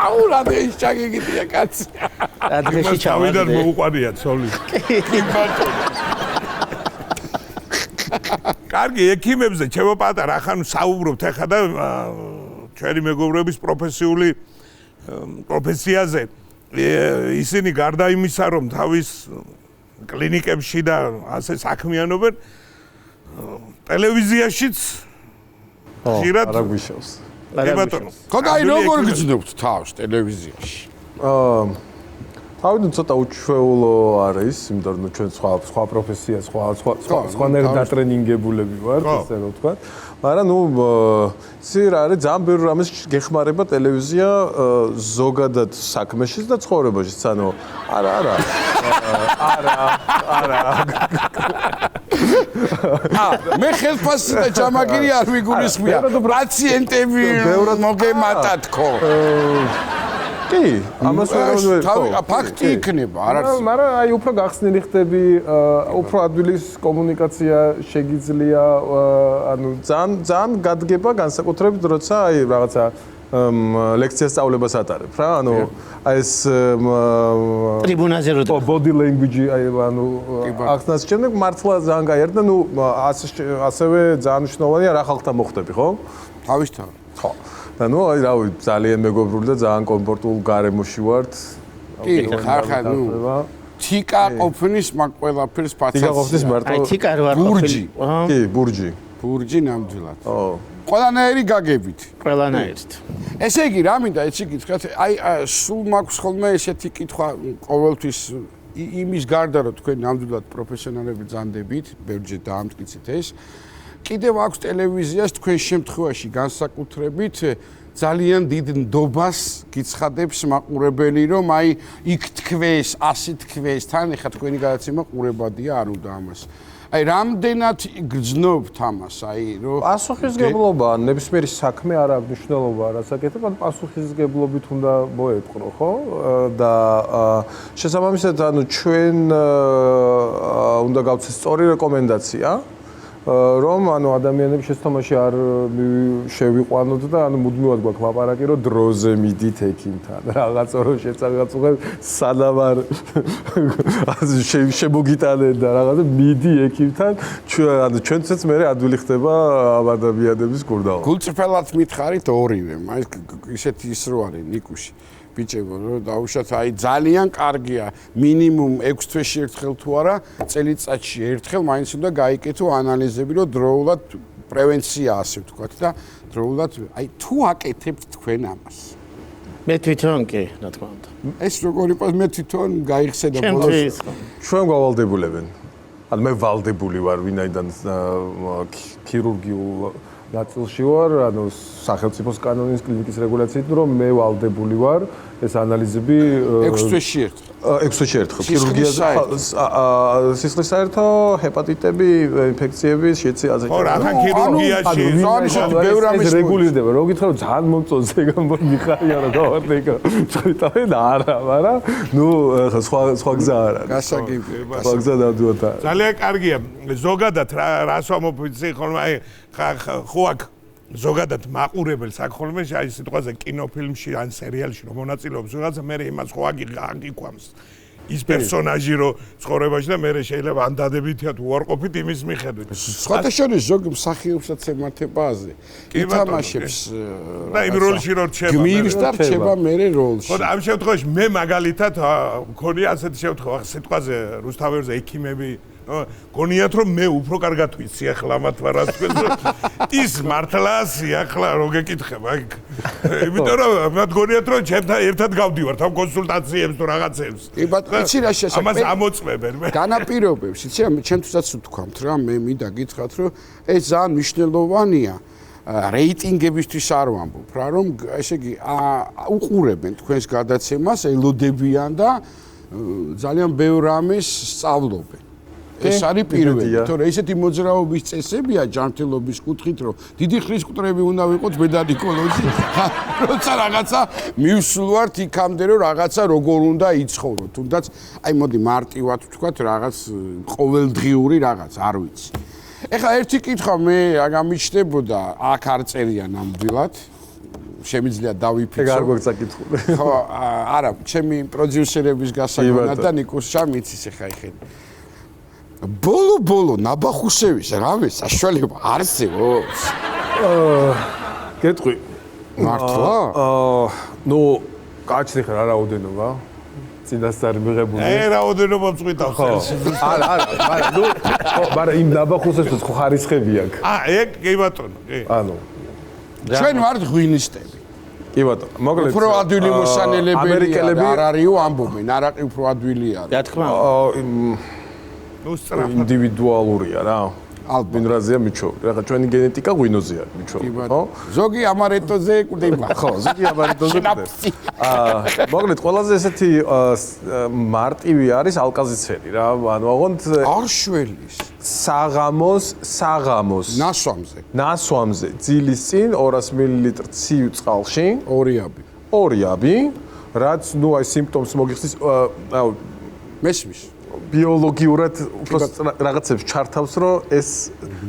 აუ რა ის ჩაგიგდია კაცი. რა დღეში ჩავიდა თავიდან მოუყარია ცოლი. კარგი ექიმებზე ჩემო პატარა ახან საუბრობთ ახლა და ჩვენი მეგობრების პროფესიაზე ისინი გარდა იმისა რომ თავის კლინიკებში და ასე საქმიანობენ ტელევიზიაშიც ხშირად არა გვიშავს. ხო და აი როგორ გძნობთ თავს ტელევიზიაში? თავიდან ცოტა უჩვეულო არის, იმიტომ რომ ჩვენ სხვა პროფესია, სხვანაირად დატრენინგებულები ვართ, ესე რომ ვთქვათ. მაგრამ ისი რა არის, ძალიან ბევრი რამეს გეხმარება ტელევიზია ზოგადად საქმეშიც და ცხოვრებაშიც, ანუ არა. მე ხელფასი და ჯამაგირი არ ვიგულისხმია. პაციენტები მოგემატათ ხო? კი, ამას ფაქტი იქნება, არ არის. მაგრამ აი უფრო გახსნილი ხდები, უფრო ადვილის კომუნიკაცია შეგიძლია, ანუ ძალიან გადგება განსაკუთრებით როცა აი რაღაცა ლექციას სწავლებას ატარებ რა, ანუ აი ეს ტრიბუნაზე რო body language აი ანუ ახსნას შემდეგ მართლა ძალიან გაიარდა და ნუ ასევე ძალიან მნიშვნელოვანია რა ხალხთან მოხდები, ხო? თავისთავად. ხო. და ნუ აი რავი ძალიან მეგობრული და ძალიან კომფორტულ გარემოში ვართ. კი, ხახა ნუ თიკა ყოფნის მაგ ყველაფერს პაციენტს. თიკა ყოფნის მარტო. აი თიკა რო არ ბურჯი. კი, ბურჯი. ბურჯი ნამდვილად. ო. ყველანაირი გაგებით. ყველანაირით. ესე იგი რა მინდა ეცი გითხრათ, აი სულ მაქვს ხოლმე ესეთი კითხვა ყოველთვის იმის გარდა რომ თქვენ ნამდვილად პროფესიონალები ძანდებით, ბევრჯერ დაამტკიცეთ ეს. კიდევ აქვს ტელევიზიას თქვენ შემთხვევაში განსაკუთრებით ძალიან დიდ ნდობას გიცხადებს მაყურებელი, რომ აი იქ თქვეს, ასი თქვეს, თან ეხა თქვენი გადაცემა ყურებადია, არ უნდა ამას. აი რამდენად გრძნობთ ამას, აი რომ პასუხისგებლობა, ნებისმიერი საქმე არ აქვს მნიშვნელობა, რასაკეთებ, ან პასუხისგებლობით უნდა მოეპყრო, ხო? და შესაბამისად, ანუ ჩვენ უნდა გავცეს სწორი რეკომენდაცია, რომ ანუ ადამიანები შეცდომაში არ შევიყვანოთ და ანუ მუდმივად გვაქვს ლაპარაკი, რომ დროზე მიდით ექიმთან. რაღაცა რომ შეცაგაც უღებ სანამ არ შემოგიტანენ და რაღაცა მიდი ექიმთან, ჩვენცაც მე ადვილი ხდება ამ ადამიანების კურდალა. გულწრფელად მითხარით ორივე, აი ისეთი ის რო არის ნიკუში. ბიჭებო, რომ დაუშვათ, აი ძალიან კარგია, მინიმუმ 6 თვეში ერთხელ თუ არა, წელიწადში ერთხელ მაინც უნდა გაიკეთო ანალიზები, რომ დროულად პრევენცია ასე ვთქვათ და დროულად აი თუ აკეთებთ თქვენ ამას. მე თვითონ კი, რა თქმა უნდა. ეს როგორი პოს მე თვითონ გაიხსენა ბოლოს. ჩვენ გავალდებულებენ. ანუ მე ვალდებული ვარ ვინაიდან ქირურგიულ ნაწილში ვარ, ანუ სახელმწიფოს კანონის კლინიკის რეგულაციით, რომ მე ვალდებული ვარ ეს ანალიზები 6 თვეში ერთხელ. 6 თვეში ერთხელ ქირურგიაზე სისხლის საერთო ჰეპატიტები, ინფექციები, შეცეაზე. ხო, რადგან ქირურგიაში ეს რეგულირდება. რო გითხრა რომ ძალიან მომწონს ეგ ამბობ მიხარია რომ დავარდეკა. წვითავენ არა, მაგრამ ნუ სხვა გზა არ არის. გასაგებია. სხვა გზა დავდუოთ. ძალიან კარგია. ზოგადად რას ვამოფიცი ხოლმე აი ხო აქ ზოგადად მაყურებელს აქ ხოლმე აი სიტყვაზე კინოფილმში ან სერიალში რომ მონაწილეობს ვიღაცა მე იმას ხო აგიქვამს ის პერსონაჟი რო ცხოვრებაში და მე შეიძლება ან დადებითია თუ უარყოფით იმის მიხედვით სხვათა შორის ზოგი მსახიობსაც ემართებაზე ითამაშებს და იმ როლში რო რჩება გმირს და რჩება მე როლში ხო ამ შემთხვევაში მე მაგალითად მქონია ასეთი შემთხვევა სიტყვაზე რუსთაველზე ექიმები გონიათ რომ მე უფრო კარგად ვიცი ახლა მათ ვარას თქვენ ის მართლას ახლა რო გეკითხება იმიტომ რომ მათ გონიათ რომ ჩემთან ერთად გავდივართ ამ კონსულტაციებს თუ რაღაცებს კი ბატონო იცი რა შესაძლოა ამას ამოწმებენ მე განაპირობებს იცი ჩემთვისაც ვთქვამთ რა მე მინდა გითხრათ რომ ეს ძალიან მნიშვნელოვანია რეიტინგებისთვის არ ვამბობ რა რომ ესე იგი უყურებენ თქვენს გადაცემას ელოდებიან და ძალიან ბევრ რამეს სწავლობენ ეს არის პირველი, თორე ესეთი მოძრაობის წესებია ჯანმრთელობის კუთხით, რომ დიდი ხრის კუტრები უნდა ვიყოთ ბედანიკოლოჯი, როცა რაღაცა მივსვლვართ იქამდე, რომ რაღაცა როგორ უნდა იცხოვრო, თუნდაც აი მოდი მარტივად ვთქვათ, რაღაც ყოველდღიური რაღაც, არ ვიცი. ეხლა ერთი კითხვა მე გამიჩნდებოდა, აქ არ წერია ნამდვილად. შემიძლია დავიფიქსო. ეგ არ გვაქვს კითხული. ხო, არა, ჩემი პროდიუსერების გასაგონად და ნიკოს შამიცის ეხა იხენ. ბოლო ნაბახუშევის რამე საშუალება არსებობს? გეტყვი. მართლა? ნუ გაჩნი ხარ რა რაოდენობა? წინასწარ მიღებული. რაოდენობა წვითავს. არა, ნუ მაგრამ იმ ნაბახუშევის ხო ხარისხები აქვს. ეგ კი ბატონო, კი. ანუ ჩვენ ვართ ღვინისტები. კი ბატონო, მოკლედ უფრო ადვილი მოსანელებელია არ არისო ამბობენ, არაყი უფრო ადვილი არის. რა თქმა უნდა. ნუ სწრაფად ინდივიდუალურია რა. ალბათ. ვინ რაზეა მიჩვეული. რა ჩვენი გენეტიკა ღვინოზეა მიჩვეული, ხო? ზოგი ამარეტოზე კვდება. ხო, ზოგი ამარეტოზე კვდება. მოკლედ ყველაზე ესეთი მარტივი არის ალკაზიცერი რა. ანუ ოღონდ არ შველის. საღამოს ნასვამზე ძილის წინ 200 მლ ცივ წყალში 2 აბი. 2 აბი, რაც ნუ აი სიმპტომს მოგიხსნის, მესმის. ბიოლოგიურად უფრო რაღაცებს ჩართავს, რომ ეს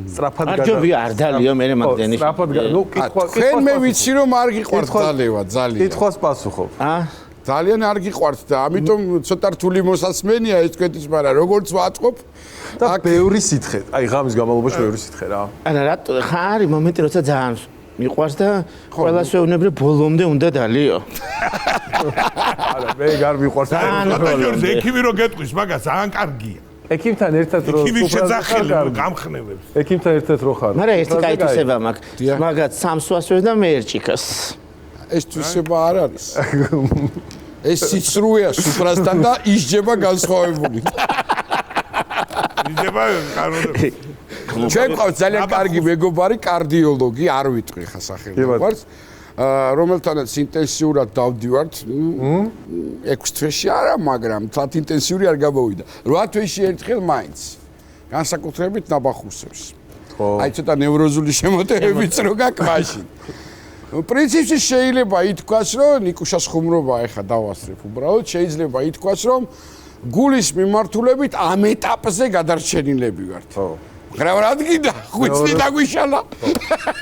სწრაფად არჯობია არ დალიო მე მაგდენის. სწრაფად ნუ კითხვა თქვენ მე ვიცი რომ არ გიყვართ ძალევა, ძალიან. კითხვას პასუხობ. ძალიან არ გიყვართ და ამიტომ ცოტა რთული მოსასმენია ეს თქვენთვის, მაგრამ როგორც ვაწყობ და ბევრი სითხე. აი ღამის განმავლობაში ბევრი სითხე რა. არა რატო ხა არის მომენტი როცა ძალიან მიყვარს და ყველას ვეუბნები ბოლომდე უნდა დალიო. არა მე გარ მიყვარს. ბატონო ექიმი რო გეტყვის მაგას ძალიან კარგია. ექიმთან ერთად რო ექიმი შეძახილი გამხნევებს. ექიმთან ერთად რო ხარ. მაგრამ ერთი კაითისება მაქვს. მაგათ სამსვასვევ და მეერჭიქას. ეს თვისება არ არის. ეს სიცრუეა სუფრასთან და ისჯება განსხვავებული. ისჯება კარგად. ჩვენ ყავს ძალიან კარგი მეგობარი კარდიოლოგი, არ ვიტყვი ხა სახელმწიფოს. რომელთანაც ინტენსიურად დავდივართ 6 თვეში არა, მაგრამ თათ ინტენსიური არ გამოვიდა. 8 თვეში ერთხელ მაინც. განსაკუთრებით ნაბახუსებს. აი ცოტა ნევროზული შემოტევებიც რო გაქვს მაშინ. პრინციპში შეიძლება ითქვას, რომ ნიკუშას ხუმრობა ეხა დავასწრებ უბრალოდ, შეიძლება ითქვას, რომ გულის მიმართულებით ამ ეტაპზე გადარჩენილები ვართ. ხო. მაგრამ რადგინდა ხვიცნი დაგვიშალა.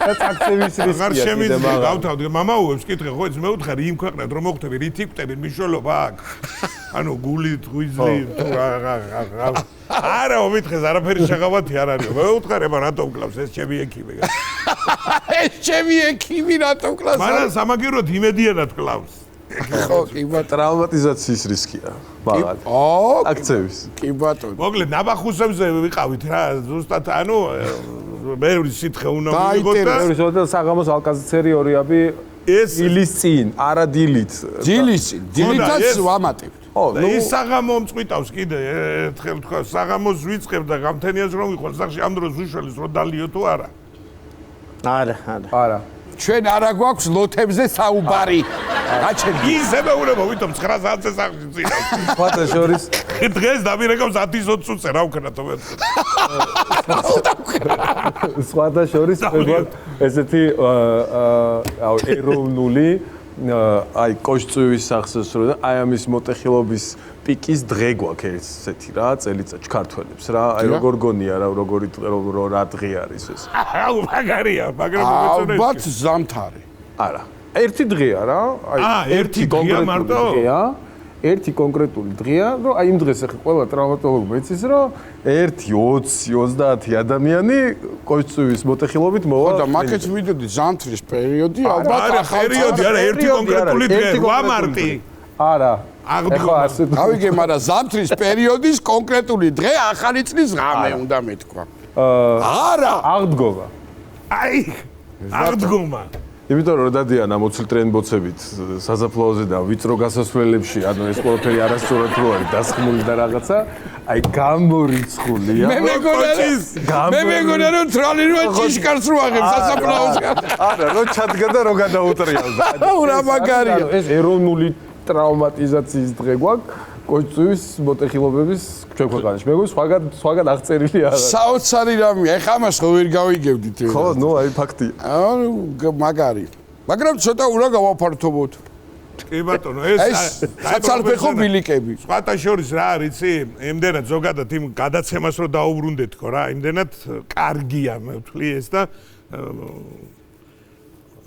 და წაქცევის რისკია. აღარ შემიძლია გავთავდი მამაუებს კითხე ხო ეს მეუთხარი იმ ქვეყნად რომ მოხდები რით იკვდები მნიშვნელობა აქვს. ანუ გულით ღვიძლი თუ არა მომითხეს არაფერი შეღავათი არ არის. მეუთხარება რატომ კლავს ეს ჩემი ექიმი. ეს ჩემი ექიმი რატომ კლავს? მაგრამ სამაგიეროდ იმედიანად კლავს. ხო, კი ბატონო. ტრავმატიზაციის რისკია. მაგალითად. აქცევის. კი ბატონო. მოკლედ ნაბახუსებზე ვიყავით რა, ზუსტად ანუ ბევრი სითხე უნდა მივიღოთ და ბევრი საღამოს ალკაზიცერი ორიაბი ეს დილის წინ, არა დილით. დილითაც ვამატებთ. ის საღამო მწყვიტავს კიდე ერთხელ თქვა საღამოს ვიწყებ და გამთენიას რომ ვიყო სახში ამ დროს უშველის რო დალიო თუ არა. არა. ჩვენ არა გვაქვს ლოთებზე საუბარი. გაჩერდი. ისევე უნდა მოვითომ 9 საათზე სახში წინა. სხვათა შორის დღეს დამირეკავს 10-20 წუთზე რა ვქნა თო მე. სხვათა შორის გვაქვს ესეთი ეროვნული აი კოშწვევის სახსას რო და აი ამის მოტეხილობის პიკის დღე გვაქვს ესეთი რა წელიწადში ქართველებს რა აი როგორ გონია რა როგორი რა დღე არის ეს აუ მაგარია მაგრამ მოეწონეს ალბათ ზამთარი არა ერთი დღეა რა აი ერთი კონკრეტული დღეა ერთი კონკრეტული დღეა რომ აი იმ დღეს ახლა ყველა ტრავმატოლოგმა იცის რომ 1-20-30 ადამიანი კოშწვევის მოტეხილობით მოვა და მაგაც მიდოდი ზამთრის პერიოდი ალბათ არა პერიოდი არა ერთი კონკრეტული დღე 8 მარტი არა აღდგომა გავიგე მაგრამ ზამთრის პერიოდის კონკრეტული დღე ახალი წლის ღამე უნდა მეთქვა არა აღდგომა აი აღდგომა იმიტომ რომ დადიან ამოცილ ტრენბოცებით საზაფლაოზე და ვიწრო გასასვლელებში ანუ ეს ყველაფერი არასწორად რო არის დასხმული და რაღაცა აი გამორიცხულია მე მეგონა რომ თრალი რო ჭიშკარს რო აღებს სასაფლაოზე არა რო ჩადგა და რო გადაუტრიალდა რა მაგარია ეს ეროვნული ტრავმატიზაციის დღე გვაქვს კოშწვევის მოტეხილობების ჩვენ ქვეყანაში მეგონა სხვაგან აღწერილი არა საოცარი რამეა ეხა ამას ხო ვერ გავიგებდით ხო ნუ აი ფაქტია მაგარი მაგრამ ცოტა უნდა გავაფართოვოთ კი ბატონო ეს საცალფეხო ბილიკები სხვათა შორის რა არის იცი იმდენად ზოგადად იმ გადაცემას რო დაუბრუნდეთ ხო რა იმდენად კარგია მე ვთვლი ეს და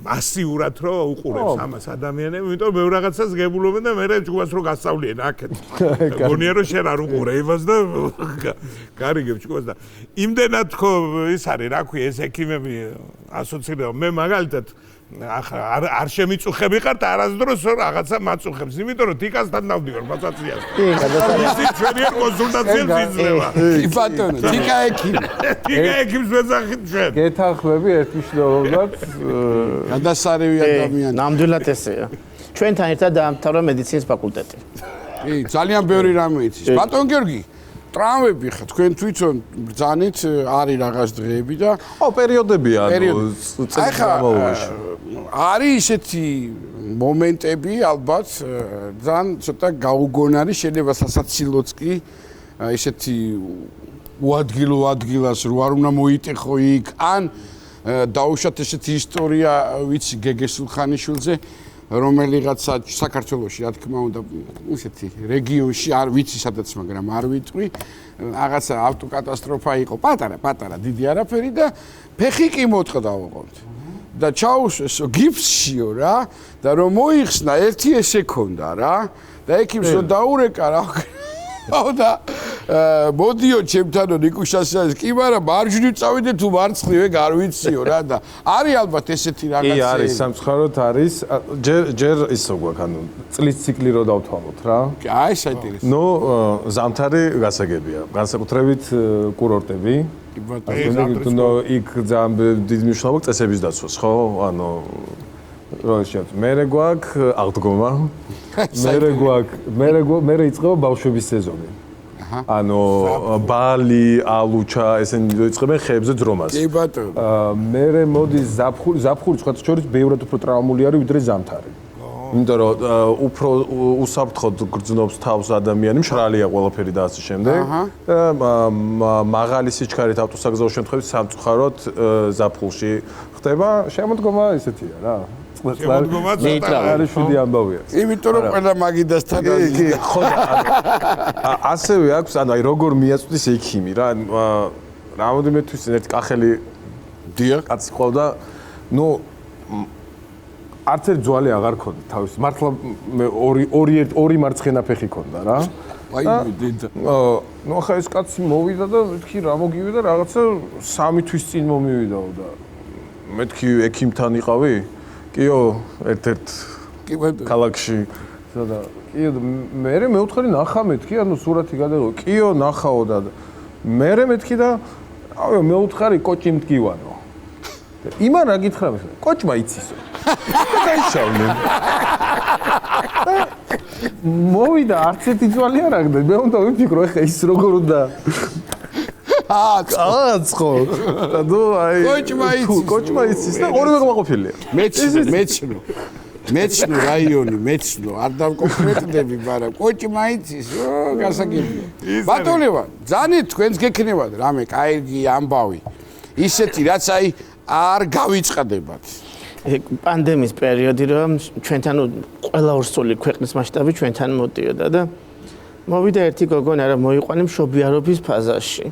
მასიურად რო უყურებს ამას ადამიანები, იმიტომ მე რაღაცას გებულობენ და მე ჯგუფას რო გასწავლიან აქეთ. გონია რომ შენ არ უყურე იმას და გარიგებ ჯგუფას და იმდენად ხო ის არის რა ქვია ეს ექიმები ასოცირება მე მაგალითად არ შემიწუხები ხარ და არასდროს რაღაცა მაწუხებს, იმიტომ რომ თიკასთან დავდივარ პასაციას. ის ჩვენი კონსულტაციას იძლევა. კი ბატონო, თიკა ექიმი. თიკა ექიმს ვეძახით ჩვენ. გეთანხმები ერთ მნიშვნელოვნად გადასარევი ადამიანი. ნამდვილად ესეა. ჩვენთან ერთად დაამთავრა მედიცინის ფაკულტეტი. კი, ძალიან ბევრი რამე იცის. ბატონ გიორგი, ტრამვები ხა თქვენ თვითონ ბრძანით არის რაღაც დღეები და პერიოდები ანუ წელს განმავლობაში. არის ისეთი მომენტები ალბათ ძალიან ცოტა გაუგონარი შეიძლება სასაცილოც კი ისეთი უადგილო ადგილას რო არ უნდა მოიტეხო იქ ან დაუშვათ ესეთი ისტორია ვიცი გეგესულხანიშვილზე რომელიღაცა საქართველოში რა თქმა უნდა ისეთი რეგიონში არ ვიცი სადაც მაგრამ არ ვიტყვი რაღაცა ავტოკატასტროფა იყო პატარა დიდი არაფერი და ფეხი კი მოწყდა ოღონდ და ჩაუშვეს გიფსშიო რა და რომ მოიხსნა ერთი ესე ქონდა რა და ექიმს რომ დაურეკა რა და მოდიო ჩემთანო ნიკუშასიას კი მაგრამ მარჯვნივ წავიდე თუ მარცხნივ არ ვიციო რა და არის ალბათ ესეთი რაღაცა კი არის სამწუხაროდ არის ჯერ ისო გვაქვს ანუ წლის ციკლი რო დავთვალოთ რა კი აი საინტერესო ნუ ზამთარი გასაგებია განსაკუთრებით კურორტები კი ბატონო ნუ იქ ძალიან დიდი მნიშვნელობა წესების დაცვას ხო ანუ როშიათ მერე გვაქვს აღდგომა მერე იწყება ბავშვების სეზონი ანუ ბალი, ალუჩა, ესენი იწყებენ ხეებზე ძრომას. კი ბატონო. მერე მოდის ზაფხული სხვა შორის ბევრად უფრო ტრავმული არის ვიდრე ზამთარი. იმიტომ რომ უფრო უსაფრთხოდ გრძნობს თავს ადამიანი, მშრალია ყველაფერი და ასე შემდეგ. და მაღალი სიჩქარით ავტოსაგზაო შემთხვევით სამწუხაროდ ზაფხულში ხდება. შემოდგომა ისეთია რა. შემოდგომა არის შვიდი ამბავია. იმიტომ რომ ყველა მაგიდასთან კი, ხო და ასევე აქვს, ანუ აი როგორ მიაწვდის ექიმი რა, რამოდენიმე თვის წინ ერთი კახელი დიახ კაცი ყავდა, ნუ არც ერთ ძვალი აღარ ქონდა თავის. მართლა მე ორი მარცხენა ფეხი ქონდა რა. აი დედა. ნუ ახლა ეს კაცი მოვიდა და მეთქი რა მოგივიდა რაღაცა 3 თვის წინ მომივიდაო და მეთქი ექიმთან იყავი? კიო, ერთ-ერთ კი ბატონო. ქალაქში. სადა, კიო, მე მეუთხარი ნახა მეთქი, ანუ სურათი გადაიღო. კიო, ნახაო და მე მეთქი და ავე მეუთხარი კოჭი მდგივანო. იმან რა გითხრა მე? კოჭმა იცისო. დაიშავნე. მოვიდა არც ერთი ძვალი არ აღდა. მე უნდა ვიფიქრო ეხა ის როგორ უნდა აწყო. და აი კოჭმა იცის და ორივე გაყოფილია. მეცნო რაიონი, მეცნო, არ დავკონკრეტდები, მაგრამ კოჭმა იცის, გასაგებია. ბატონებო, ძანით თქვენს გექნებათ რამე კაირგი ამბავი. ისეთი რაც აი არ გავიწყდებათ. პანდემიის პერიოდი რომ ჩვენთან ყველა ორსული ქვეყნის მასშტაბით ჩვენთან მოდიოდა და მოვიდა ერთი გოგონა რა მოიყვანე მშობიარობის ფაზაში.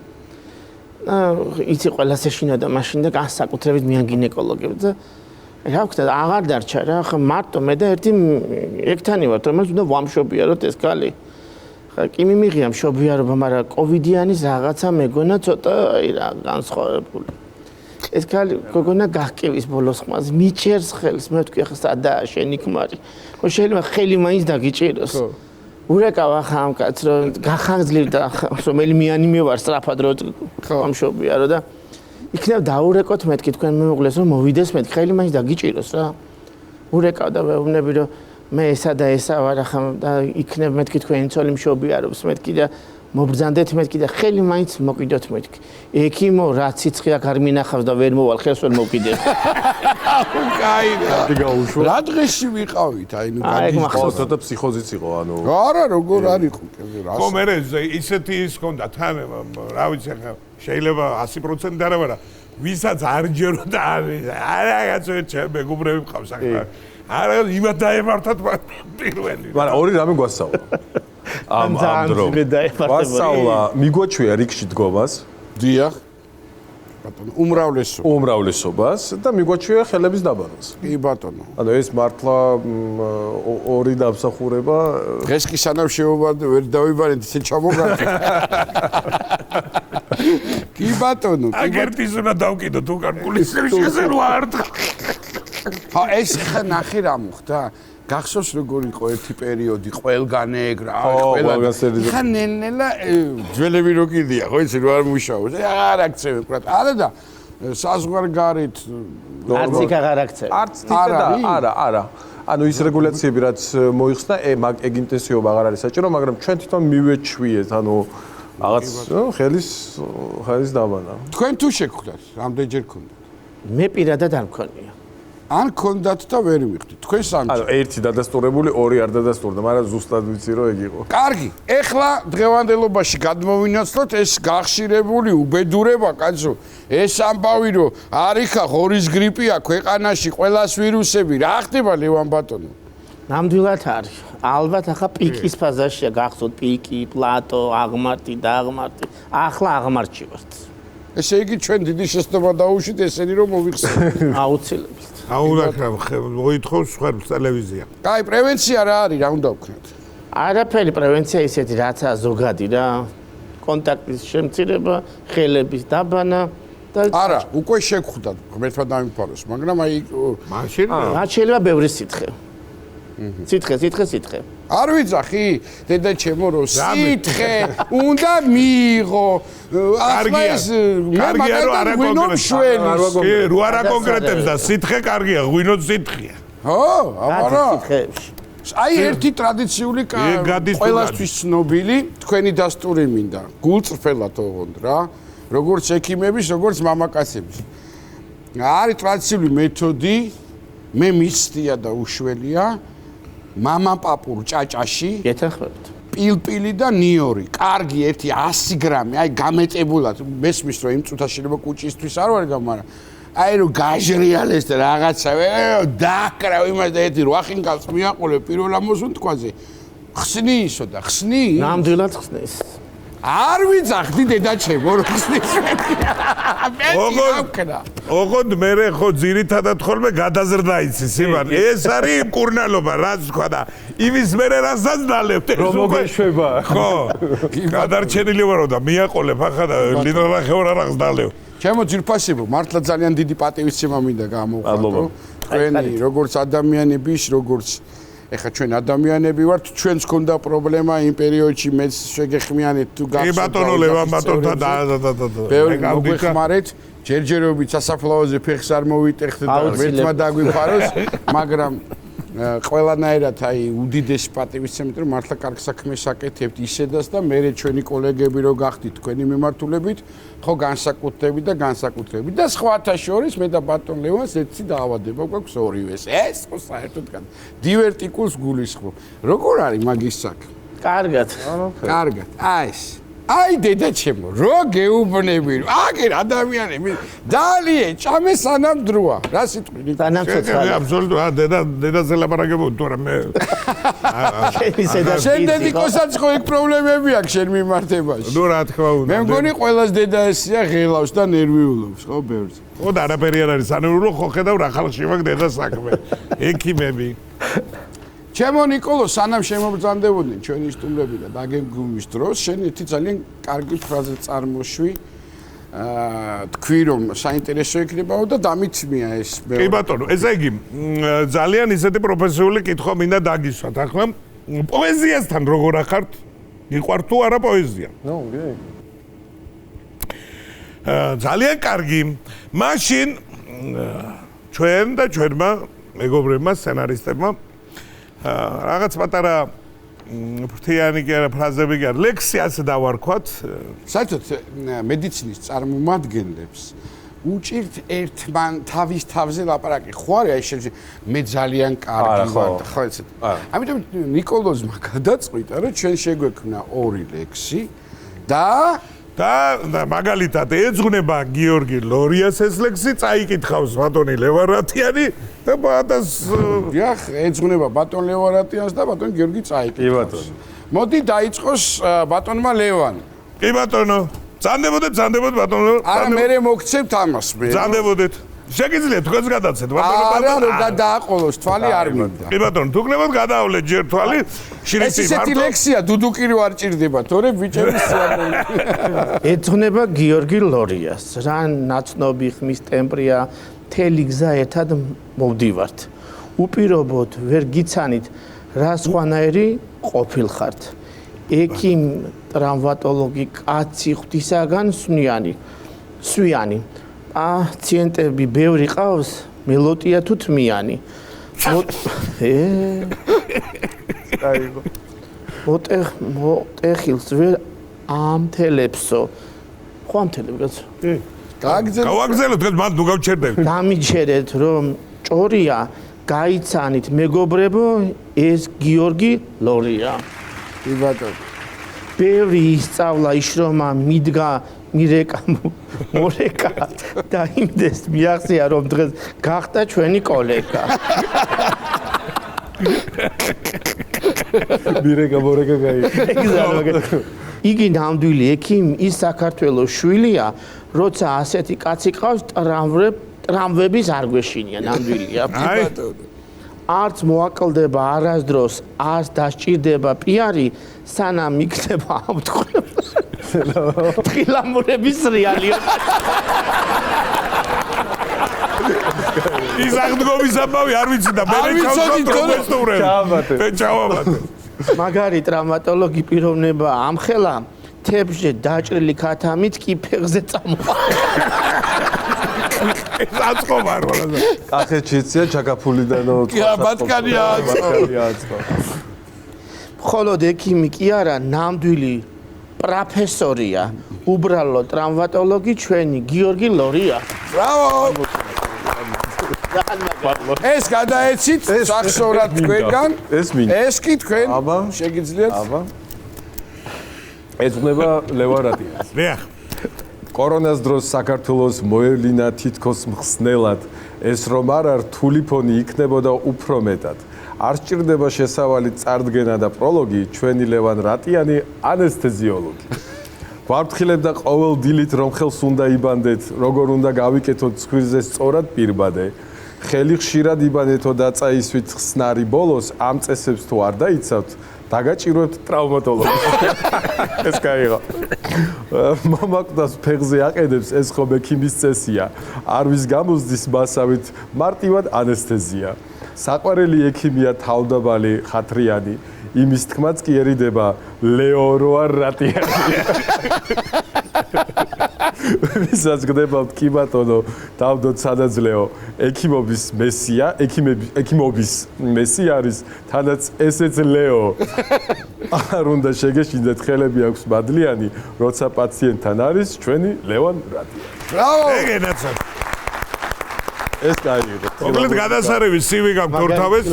იცი ყველას ეშინოდა მაშინ და განსაკუთრებით მიან გინეკოლოგებს და რა ვქნა აღარ დარჩა რა ხა მარტო მე და ერთი ეგთანი ვართ რომელიც უნდა ვამშობიაროთ ეს კალი. ხა კი მიმიღია მშობიარობა, მაგრამ კოვიდიანის რაღაცა მეგონა ცოტა აი რა განსხვავებული. ეს კალი გოგონა გახკივის ბოლოს ხმას მიჭერს ხელს მე ვთქვი ხა სადაა შენი ქმარი. ხო შეიძლება ხელი მაინც დაგიჭიროს. ურეკავ ახლა ამ კაცს რომ გახანგრძლივდა რომელი მიანი მე ვარ სწრაფად რო ამშობიარო და იქნებ დაურეკოთ მეთქი თქვენ მეუღლეს რომ მოვიდეს მეთქი ხელი მაინც დაგიჭიროს რა. ურეკავ და ვეუბნები რომ მე ესა და ესა ვარ ახლა და იქნებ მეთქი თქვენი ცოლი მშობიარობს მეთქი და მობრძანდეთ მეთქი და ხელი მაინც მოკიდოთ მეთქი. ექიმო რა ციცხი აქ არ მინახავს და ვერ მოვალ ხელს ვერ მოკიდებ. კაი რა დღეში ვიყავით აი ნუ ხო და ფსიქოზიც იყო ანუ არა როგორ არ იყო რა ხო მე ისეთი ის ქონდა თან რა ვიცი ახლა შეიძლება 100% არა მაგრამ ვისაც არ ჯერო და არაგაცო ჩემ მეგობრები მყავს ახლა არა იმათ დაემართათ პირველი მაგრამ ორი რამე გვასწავლა ამ დრო გვასწავლა მიგვაჩვია რიგში დგომას დიახ ბატონო უმრავლესობას და მიგვაჩვია ხელების დაბანას კი ბატონო ანუ ეს მართლა ორი დამსახურება დღეს კი სანამ შევაბარდე ვერ დავიბარეთ ისე ჩამოგარდა კი ბატონო აგერტის უნდა დავკიდოთ უკან გულისხმში ესე რო არ ხა ეს ხა ნახე რა მოხდა გახსოვს როგორ იყო ერთი პერიოდი ყველგან ეგ რა ყველა ხა ნელა ძველები რო კიდია ხო იცი რო არ მუშაობს აღარ აქცევენ ყრათ არა და საზღვარგარეთ არც იქ აღარ აქცევენ არც თითე და არა ანუ ის რეგულაციები რაც მოიხსნა ეგ ინტენსივობა აღარ არის საჭირო მაგრამ ჩვენ თვითონ მივეჩვიეთ ანუ რაღაც ხელის დაბანა თქვენ თუ შეგხვდათ რამდენჯერ გქონდათ მე პირადად არ მქონია ან კონდათ და ვერ მივხვდი თქვენ სამჯერ ანუ ერთი დადასტურებული ორი არ დადასტურდა მაგრამ ზუსტად ვიცი რომ ეგ იყო კარგი ეხლა დღევანდელობაში გადმოვინაცვლოთ ეს გახშირებული უბედურება კაცო ეს ამბავი რომ არიქა ღორის გრიპია ქვეყანაში ყველას ვირუსები რა ხდება ლევან ბატონო ნამდვილად არის ალბათ ახლა პიკის ფაზაშია გახსოვთ პიკი პლატო აღმართი და აღმართი ახლა აღმართში ვართ ესე იგი ჩვენ დიდი შეცდომა დაუშვით ესენი რომ მოვიხსენოთ აუცილებლად აულაკრა მოითხოვს სხვა ტელევიზია. კაი, პრევენცია რა არის, რა უნდა ვქნათ? არაფერი პრევენცია ისეთი რაცა ზოგადი რა. კონტაქტის შემცირება, ხელების დაბანა და არა, უკვე შეგხვდათ, ღმერთმა დამიფაროს, მაგრამ აი მაშინ რა შეიძლება ბევრი სითხე. სითხე. არ ვიძახი, დედა ჩემო რო სითხე უნდა მიიღო. კარგია, რომ არა კონკრეტებს. კი, რო არა კონკრეტებს და სითხე კარგია, ღვინო სითხეა. ხო, აბარა. აი ერთი ტრადიციული ყველასთვის ცნობილი თქვენი დასტური მინდა გულწრფელად ოღონდ რა როგორც ექიმების როგორც მამაკაცების არის ტრადიციული მეთოდი მე მიცდია და უშველია მამაპაპურ ჭაჭაში გეთანხმებთ პილპილი და ნიორი კარგი ერთი 100 გრამი აი გამეტებულად მესმის რომ იმ წუთას შეიძლება კუჭისთვის არ ვარ მაგრამ აი რომ გაჟრიალეს და რაღაცა დააკრავ იმას და ერთი 8 ხინკალს მიაყოლე პირველ ამოსუნ თქვაზე ხსნისო და ხსნი ნამდვილად ხსნის არ ვიძახდი დედაჩემო რომ ხსნის ოღონდ მე ხო ძირითადად ხოლმე გადაზრდა იცის იმან ეს არის მკურნალობა რაც თქვა და იმის მერე რასაც დალევთ რომ მოგეშვება ხო გადარჩენილი ვარო და მიაყოლებ ახლა და ლიტრახევრ რაღაც დალევ ჩემო ძირფასებო მართლა ძალიან დიდი პატივისცემა მინდა გამოვხატო თქვენი როგორც ადამიანების როგორც ეხა ჩვენ ადამიანები ვართ ჩვენს ქონდა პრობლემა იმ პერიოდში მეც შეგეხმიანეთ თუ გახსოვთ კი ბატონო ლევან ბატონთან და ბევრი მოგვეხმარეთ ჯერჯერობით სასაფლაოზე ფეხს არ მოვიტეხთ და ერთმა დაგვიფაროს მაგრამ ყველანაირად აი უდიდესი პატივისცემით რომ მართლა კარგ საქმეს აკეთებთ ისედაც და მე ჩვენი კოლეგები რო გახდით თქვენი მიმართულებით ხო განსაკუთრებით და სხვათა შორის მე და ბატონ ლევანს ერთი დაავადება გვაქვს ორივეს ეს ხო საერთოდ დივერტიკულს გულისხმობ როგორ არის მაგის საქმე კარგად აი ეს აი დედაჩემო რო გეუბნები აგერ ადამიანები დალien ჭამე სანამ დროა რა სიტყვი სანამ ცოცხალი აბსოლუტურად დედაზე ლაპარაკებოდი თორემ მე შენ დედიკოსაც ხო იქ პრობლემები აქვს შენ მიმართებაში ნუ რა თქმა უნდა მე მგონი ყველას დედა ესია ღელავს და ნერვიულობს ხო ბევრს ხო და არაფერი არ არის სანერვიულო ხო ხედავ რა ხალხში მაგ დედა საქმე ექიმები ჩემო ნიკოლო სანამ შემობრძანდებოდნენ ჩვენი სტუმრები და დაგეგმვის დროს შენ ერთი ძალიან კარგი ფრაზე წარმოშვი თქვი რომ საინტერესო იქნებაო და დამიცმია ეს კი ბატონო ესე იგი ძალიან ისეთი პროფესიული კითხვა მინდა დაგისვათ ახლა პოეზიასთან როგორ ახართ გიყვართ თუ არა პოეზია ნუ კი ძალიან კარგი მაშინ ჩვენ და ჩვენმა მეგობრებმა სცენარისტებმა რაღაც პატარა ფრთიანი კი არა ფრაზები კი არა ლექსიას დავარქვათ საერთოდ მედიცინის წარმომადგენლებს უჭირთ ერთმან თავის თავზე ლაპარაკი ხო არის აი შენ მე ძალიან კარგი ვარ ხო ესეთ ამიტომ ნიკოლოზმა გადაწყვიტა რომ ჩვენ შეგვექმნა ორი ლექსი და მაგალითად ეძღვნება გიორგი ლორიას ეს ლექსი წაიკითხავს ბატონი ლევარატიანი და ბატონს დიახ ეძღვნება ბატონ ლევარატიანს და ბატონ გიორგი წაიკითხავს მოდი დაიწყოს ბატონმა ლევან კი ბატონო ძანდებოდეთ ბატონო არა მე მოგცემთ ამას მე ძანდებოდეთ შეგიძლიათ თქვენს გადაცეთ ბატონო არა დააყოლოს თვალი არ მინდა კი ბატონო თუ გნებოდ გადაავლეთ ჯერ თვალი ეს ისეთი ლექსია დუდუკი რო არ ჭირდება თორე ბიჭების სიამოვნებით ეძღვნება გიორგი ლორიას რა ნაცნობი ხმის ტემპრია მთელი გზა ერთად მოვდივართ უპირობოდ ვერ გიცანით რა სხვანაირი ყოფილხართ ექიმ ტრამვატოლოგი კაცი ღვთისაგან სვიანი პაციენტები ბევრი ყავს მელოტია თუ თმიანი მოტეხილს ვერ ამთელებსო ხო ამთელებგაც გავაგზავნოთ დღეს მანდ ნუ გავჩერდებით დამიჩერეთ რომ ჭორია გაიცანით მეგობრებო ეს გიორგი ლორია კი ბატონო ბევრი ისწავლა იშრომა მიდგა მირეკა მორეკა და იმდეს მიახსია რომ დღეს გახდა ჩვენი კოლეგა მირეკა მორეკა იგი ნამდვილი ექიმი ის საქართველოს შვილია როცა ასეთი კაცი ყავს ტრამვების არ გვეშინია ნამდვილია არც მოაკლდება არასდროს არც დასჭირდება პიარი სანამ იქნება თხილამურების რეალია ის აღდგომის ამბავი არ ვიცი და მე ჩავაბატე მაგარი ტრამატოლოგი პიროვნება ამხელა თეთრებზე დაჭრილი ქათამით კი ფეხზე წამოვა. აწყობა არ ვარ. კახეთშიცია ჩაკაფულიდანო. ბატკანია აწყო. მხოლოდ ექიმი კი არა, ნამდვილი პროფესორია, უბრალო ტრამვატოლოგი ჩვენი გიორგი ლორია. ბრავო! ეს გადაეცით სახსოვრად თქვენგან. ეს კი თქვენ შეგიძლიათ. აბა. ეძღვნება ლევან რატიანს. დიახ. კორონას დროს საქართველოს მოევლინა თითქოს მხსნელად, ეს რომ არა რთული ფონი იქნებოდა უფრო მეტად. არ სჭირდება შესავალი წარდგენა და პროლოგი, ჩვენი ლევან რატიანი ანესთეზიოლოგი. გვაფრთხილებ და ყოველ დილით რომ ხელს უნდა იბანდეთ, როგორ უნდა გავიკეთოთ ცხვირზე სწორად პირბადე. ხელი ხშირად იბანეთო და წაისვით ხსნარი ბოლოს, ამ წესებს თუ არ დაიცავთ, დაგაჭირვებთ ტრავმატოლოგს. ეს кайღო. მომაკვდას ფეხზე აყედებს, ეს ხომ ექიმის წესია. არ ვის გამოსდის მასავით მარტივად ანესთეზია. საყვარელი ექიმია თავდაბალი ხათრიანი, იმის თქმაც კიერიდება ლეო რო არ რატიანი. ვისაც გდებავთ კი ბატონო, დავდოთ სადაძლეო, ექიმობის მესია, ექიმობის მესი არის, თანაც ესეც ლეო. არ უნდა შეგეშინდეთ, ხელები აქვს მადლიანი, როცა პაციენტთან არის ჩვენი ლევან რატიანი. ბრავო! ეგენაცა. ეს кайია. მოკლედ გადასარევი CV გაქვს თორთავეს.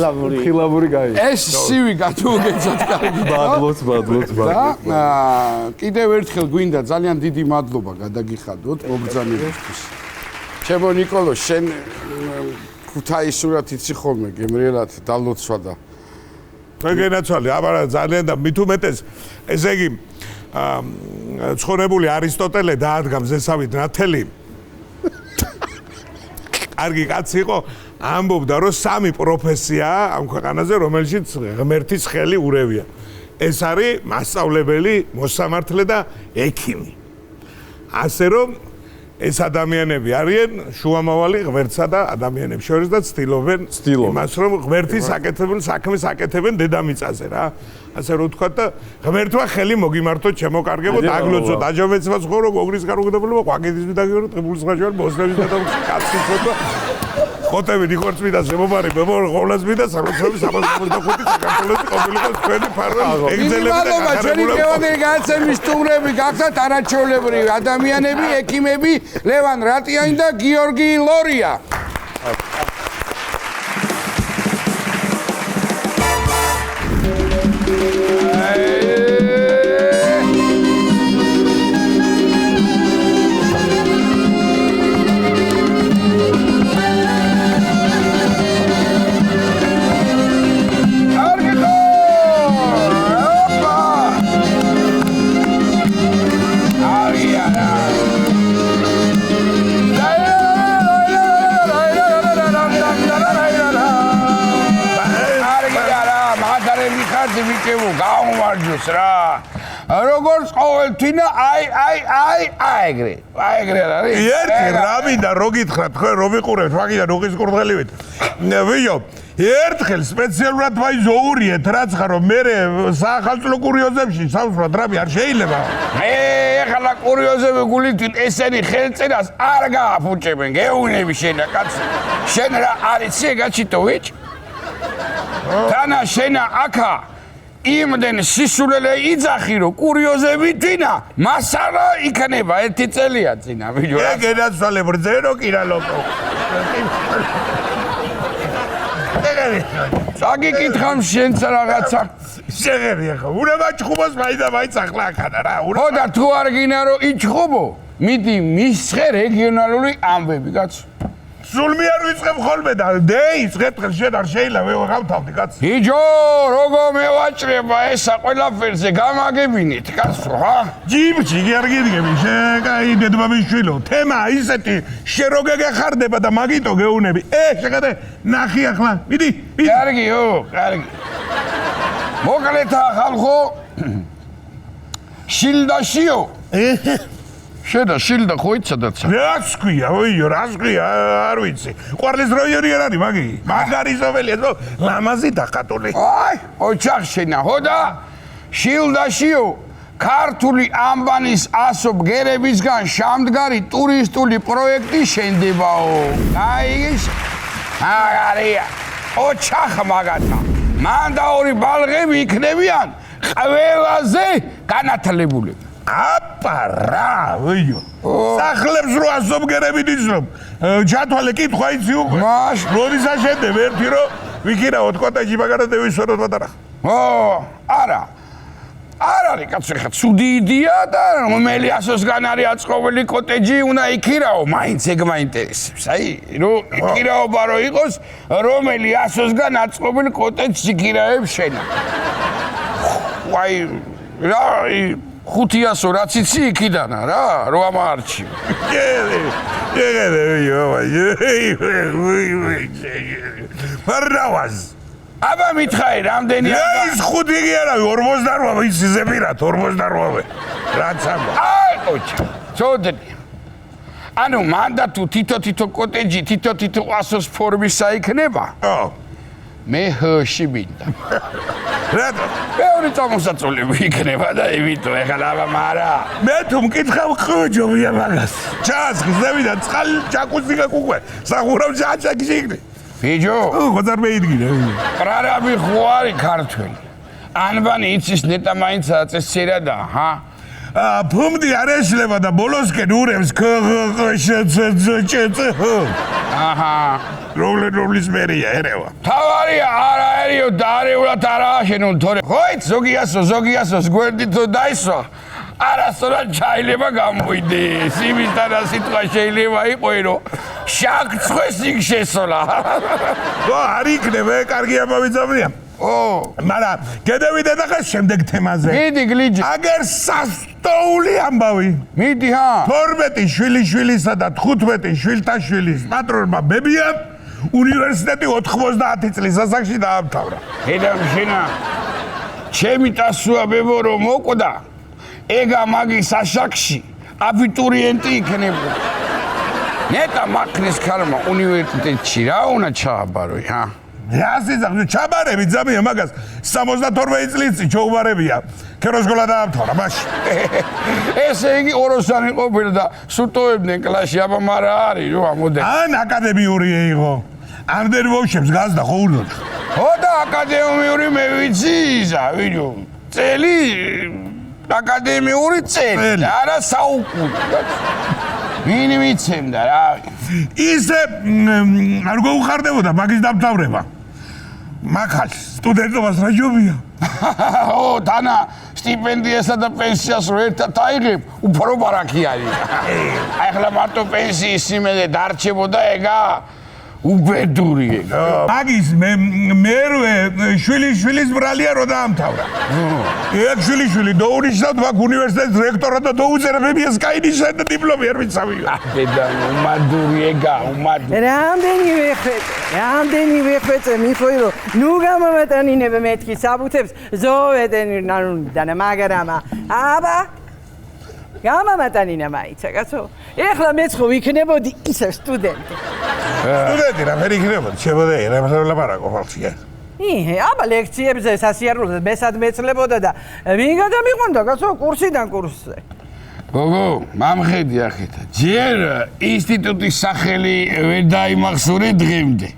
ხილავური кайია. ეს CV გათუგეცოთ კარგი. მადლობთ. და კიდევ ერთხელ გვინდა ძალიან დიდი მადლობა გადაგიხადოთ მოგზაურობისთვის. ჩემო ნიკოლო, შენ ქუთაისურად იცი ხოლმე გემრიელად დალოცვა და ეგენაცვალი, აბა ძალიან და მით უმეტეს ესე იგი ცხოვრებული არისტოტელე დაადგა მზესავით ნათელი. კარგი კაცი იყო, ამბობდა რომ სამი პროფესიაა ამ ქვეყანაზე, რომელშიც ღმერთის ხელი ურევია. ეს არის მასწავლებელი, მოსამართლე და ექიმი. ასე რომ ეს ადამიანები არიან შუამავალი ღმერთსა და ადამიანებს შორის და ცდილობენ იმას, რომ ღმერთის საკეთებენ საქმეს აკეთებენ დედამიწაზე რა. ასე რომ თქვა და ღმერთმა ხელი მოგიმართოთ, შემოკარგებო, დაგლოცო, დაჯობეცებას ხორო, გოგრის კარგდებულობა, ყვაგეთის მიდაგირო, ტყიბულის ხაჟარ, მოსლების და კაცის ფოტო. ხოტები დიხორცმი და შემობარი, ყოვლასმი და სამოცები 355 საქართველოს ყოფილიყო თქვენი ფარველი. მადლობა ჩვენი დღევანდელი განაცემის სტუმრები გახდათ არაჩვეულებრივი ადამიანები, ექიმები, ლევან რატიანი და გიორგი ლორია. გაუმარჯოს რა. როგორც ყოველთვინა ეგრე არის. ერთი რა მინდა რო გითხრათ, ხო რო ვიყურებთ მაგიდან უყის კურდღელივით. ვიო, ერთხელ სპეციალურად ვაიზოურიეთ რაც ხარო, მე საახალწლო კურიოზებში სამსვრად რამე არ შეიძლება. ეხლა კურიოზები გულით ესენი ხელწერას არ გააფუჭებენ, გეუნები შენა კაცო. შენ რა არის ეგაჩიტო ვიჭ? თანა შენა აქა იმდენ სისულელე იძახი რომ კურიოზები თვითა მასალა იქნება ერთი წელია წინა ვიდეო რა გენაცვალე ბრძერო კირა ლოკო საგიკითხამ შენც რაღაცა შეგერია ხო უნდა მაჩხუბოს მაინც ახლა ახანა რა ხო და თუ არ გინა რომ იჩხუბო მიდი მისხე რეგიონალური ამბები კაცო სულ მე არ ვიწყებ ხოლმე და დეის ხეთქელ შენ არ შეიძლება ვეღავთავდი კაცო ბიჭო როგორ მევაჭრება ესა ყველაფერზე გამაგებინეთ კაცო რა ჯიბჭი კი არ გიდგები შეკაი დედბაბიშვილო თემა ისეთი შენ რო გეგახარდება და მაგიტო გეუნები შეგადე ნახი ახლა მიდი კარგიო კარგი მოკლეთა ხალხო შილდაშიო შედა შილდა ხო იცადაც რას ქვია ოიო რას ქვია არ ვიცი ყვარლის როიერი არ არის მაგი მაგარი ზოველია ლამაზი დახატული აი ოჩახ შენა ხო და შილდაშიო ქართული ამბანის ასო ბგერებისგან შამდგარი ტურისტული პროექტი შენდებაო. აიგეს? აგარია. ოჩახ მაგათა. მან და ორი ბალღები იქნებიან ყველაზე განათლებულები. აპა რა, ვიო. სახლებს რო ასობგერებით იცნობ. ჩათვალე კითხვა იცი უკვე. მაშ. როდესაც შედებ ერთი რო ვიქირავოთ კოტეჯი მაგარად ვისვეროთ პატარა. არა. არ არის კაცო, ხა ცუდი იდეა და რომელი ასოსგან არის აწყობილი კოტეჯი უნდა იქირაო, მაინც ეგ მაინტერესებს. აი, რომ იქირაობა რო იყოს, რომელი ასოსგან აწყობილი კოტეჯს იქირაებს შენა. აი, რა 500 რაც იცი იქიდანა რა, რო ამარჩი. მარნავაზ. აბა მითხარი, რამდენი ის 5 კი არა, 48 ის ზეპირად 48. რაც ამბა. აი, ოჩა. ცოდნი. ანუ მანდა თუ თითო კოტეჯი, თითო ასოს ფორმისა იქნება? მე ჰში მინდა. რატო? მეორე წამოსაწოლები იქნება და იმიტომ ეხლა აბა მარა. მე თუ მკითხავ ხოჯობია მაგას. ჩასხი ზევიდან წყალი ჯაკუზი გაკუკვე. სახურავ ჯაჭაკი იქნე. ბიჯო, ხოძარ მეიდგინე. პრარაბი ხო არის ქართველი. ანბანი იცის ნეტა მაინც აწესერა და, ჰა? ფუმდი არ ეშლება და ბოლოსკენ ურევს აჰა. რომლის მერია ერევა. თავარია არაერიო და არეულად არააშენო თორე. ხოიც ზოგიასოს გვერდით დაისვა. არასწორად ჩაილება გამოიდეს. იმისთან რა სიტყვა შეიძლება იყოს, რომ შაქცხვეს იქ შესოლა. არ იქნება, კარგი ამბავი ძამია. მაგრამ გადავიდე და ხა შემდეგ თემაზე. მიდი გლიჯი. აგერ სასტოული ამბავი. მიდი ჰა. 12 შვილიშვილისა და 15 შვილთაშვილის პატრონმა ბებია უნივერსიტეტი 90 წლის ასაკში დაამთავრა. ხედავ შენა. ჩემი ტასუა ბებო რომ მოკვდა. ეგა მაგის ასაკში აბიტურიენტი იქნება. ნეტა მაქნის ქარმა უნივერსიტეტში რა უნდა ჩააბაროი, ჰა? რასიზახ ჩაბარები ძამია მაგას 72 წლიც ჩაუბარებია. ქეროსკოლა დაამთავრა მაშინ. ესე იგი ოროსანი ყოფილა და სუტოებდნენ კლასში, აბა მარა არის რო ამოდე. ან აკადემიური იყო. ამდენ ვოშებს გაზდა ხო უნდა. ხო და აკადემიური მე ვიცი ისა, ვიდო. წელი აკადემიური წელი, არა საუკუნე. ვინ მიცემდა რა? ისე არ გაუხარდებოდა მაგის დამთავრება. მაგალ სტუდენტობას რა ჯობია? ო, დანა სტიპენდიასა და პენსიას რო ერთად აიღებ, უფრო ბარაკი არის. აი ახლა მარტო პენსიის იმედე დარჩებოდა ეგა უბედური ეგა. მაგის მერვე შვილიშვილის ბრალია რო დაამთავრა. ეგ შვილიშვილი დაუნიშნავთ მაგ უნივერსიტეტის რექტორად და დაუწერა ბებიას კაინიშნა და დიპლომი არ ვიცავია. დედა უმადური ეგა, უმადური. რამდენი ვეხვეწე მიხოი რომ ნუ გამომატანინებ მეთქი საბუთებს ზოვედენ ნანუდანა მაგრამ აბა გამომატანინა მაიცა კაცო ეხლა მეც ხო ვიქნებოდი ისე სტუდენტი სტუდენტი რა ვერ იქნებოდი შემოდე რა ლაპარაკო ხალხია აბა ლექციებზე სასიარულოა მესად მეცლებოდა და ვინ გადამიყვანდა კაცო კურსიდან კურსზე გოგო მამხედი ახეთა ჯერ ინსტიტუტის სახელი ვერ დაიმახსოვრე დღემდე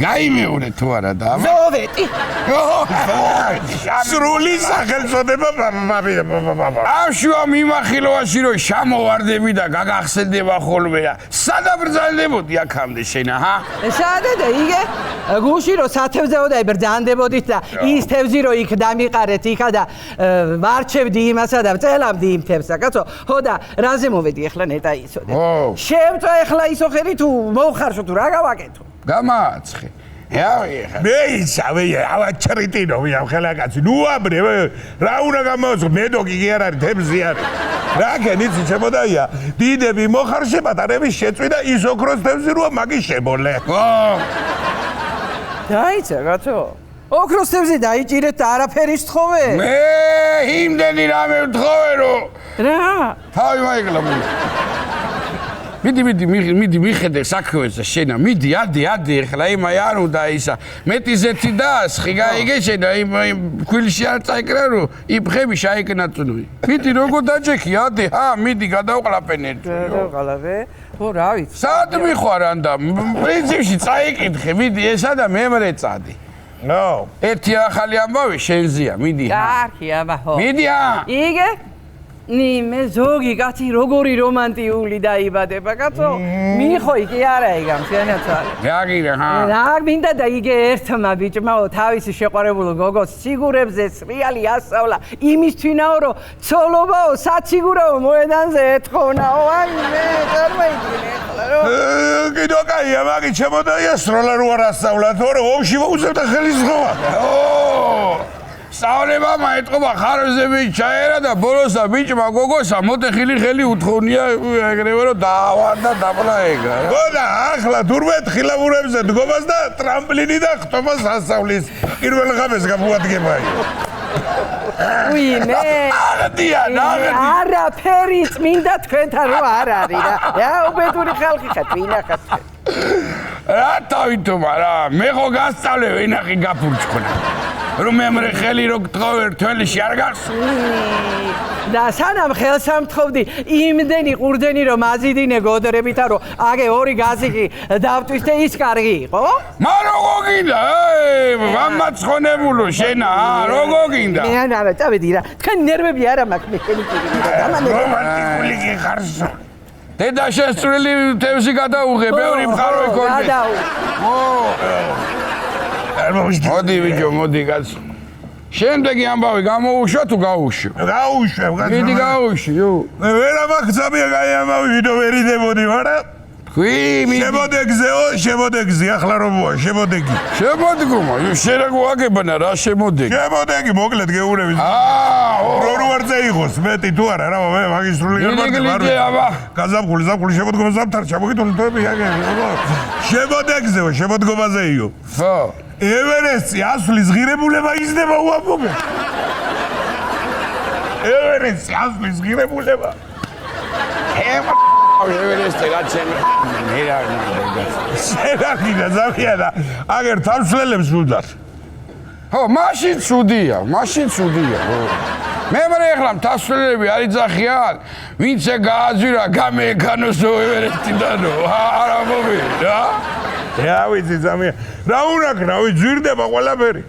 გაიმეორე თუ არა და ზოვეტი სრული სახელწოდება ამ შუა მიმახილვაში რომ შემოვარდები და გაგახსენდება ხოლმე რა სადაბრძანდებოდი აქამდე შენა ჰა სადა და იგე გუში რომ სათევზეოდა ებრძანდებოდით და ის თევზი რომ იქ დამიყარეთ იქა და ვარჩევდი იმასა და წელამდი იმ თევზსა კაცო ხო და რაზე მოვედი ახლა ნეტა იცოდე შევწვა ახლა ისო ხერი თუ მოვხარშო თუ რა გავაკეთო გამააცხე მე იცავე ავაჩრიტინო ვიამ ხელაკაცი ნუ აბრე რა უნდა გამოვაცხო მედოგი კი არ არის თემზი არის რა გენიცი შემოდაია დიდები მოხარშება და რების შეწვიდა ის ოქროს თემზი როა მაგის შემოლე დაიცა კაცო ოქროს თემზი დაიჭირეთ და არაფერი სთხოვე მე იმდენი რამე ვთხოვე რომ რა თავი მაიგლა მული მიდი მიხედე საქმეს შენა მიდი ადი ეხლა იმ არ უნდა ისა მეტი ზეთი დაასხი გაიგე შენა იმ ქვილში არ წაიკრა რომ იფხები შაიკნაწუნი მიდი როგორ დაჯექი ადი მიდი გადავყლაპენ ერთში გადავყლაპე ხო რა ვიცი სად მიხوارანდა პრინციპში წაიკითხე მიდი ესა და მემრე წადი ნო ერთი ახალი ამბავი შენზია მიდი კარგი აბა ხო მიდი იგე ნიმე ზოგი კაცი როგორი რომანტიული დაიბადება კაცო მიხოი კი არა იგამ შენაცვალე გაგირა რა მინდა და იგე ერთმა ბიჭმაო თავისი შეყვარებულ გოგოს სიგურებზე სრიალი ასავლა იმის თვინაო რომ ცოლობაო საციგურაო მოედანზე ეთქონაო აი მე წარმოიდგინე ახლა რომ კიდო კაია მაგით შემოდაია სროლა რო არ ასავლა თორე ომში მოუწევდა ხელისღობა სწავლება მაეთყობა ხარებზე ჩაერა და ბოლოსა ბიჭმა გოგოსა მოტეხილი ხელი უთხოვნია ეგრევე რომ დაავარდა დაბლა ეგა რა. ხო და ახლა თურმე თხილამურებზე დგომას და ტრამპლინი და ხტომას ასავლის პირველ ღამეს გამოადგებაი. ვინე? აღდია, არაფერი წმინდა თქვენთან რო არ არის რა. რა უბედური ხალხი ხართ, ვინახავთ თქვენ? რა თავითომა რა, მე ხო გასწავლე ვინახი გაფურჩქონა. რომ მე ხელი რო გთხოვე თველში არ გახსოვს და სანამ ხელს ამთხოვდი იმდენი ყურძენი რომ აზიდინე გოდრებითა რომ აგე ორი გაზიკი დავტვისდე ის კარგი იყო მა როგორ გინდა მამაცხონებულო შენა როგორ გინდა მე არა წავედი რა თქვენ ნერვები არა მაქვს მე ხელი რომანტიკული გიხარსო დედა შესწრილი თევზი გადაუღე ბევრი მხარო იქონდეს მოდი ვიჯო, მოდი კაცო. შემდეგი ამბავი გამოუშვა თუ გაუშვი? გაუშვე, კაცო. მიდი გაუშვი, ო. მე ვერ ამახსოვია კაი ამბავი, ვიდო ვერ იდებოდი, მარა. თქვი, მიდი. შემოდეგზეო, შემოდეგზი, ახლა რომ მოა, შემოდეგი. შემოდგომა, შენ რა გვაგებნა რა შემოდეგი? შემოდეგი, მოკლედ გეურები. რო ვარზე იყოს, მეტი თუ არა, რა მე მაგისტრული გერმანია აბა. გაზაფხული, ზაფხული შემოდგომა ზამთარ, ჩამოგიტოლი თოები აგე. შემოდეგზეო, შემოდგომაზეიო. ხო. ევერესტი ასვლის ღირებულება იზრდება უამბობე. ევერესტი ასვლის ღირებულება. ევერესტი გაჩენე. შენახინა ზამიანა, აგერ თავშლელებს უდარ. ხო, მაშინ ცუდია, ხო. მე ახლა თავშლელები არ იძახიან, ვინც გააძვირა გამექანოსო ევერესტიდანო. არა მომი, რა? რა ვიცი ზამია რა უნდა კრავი ძვირდება ყველაფერი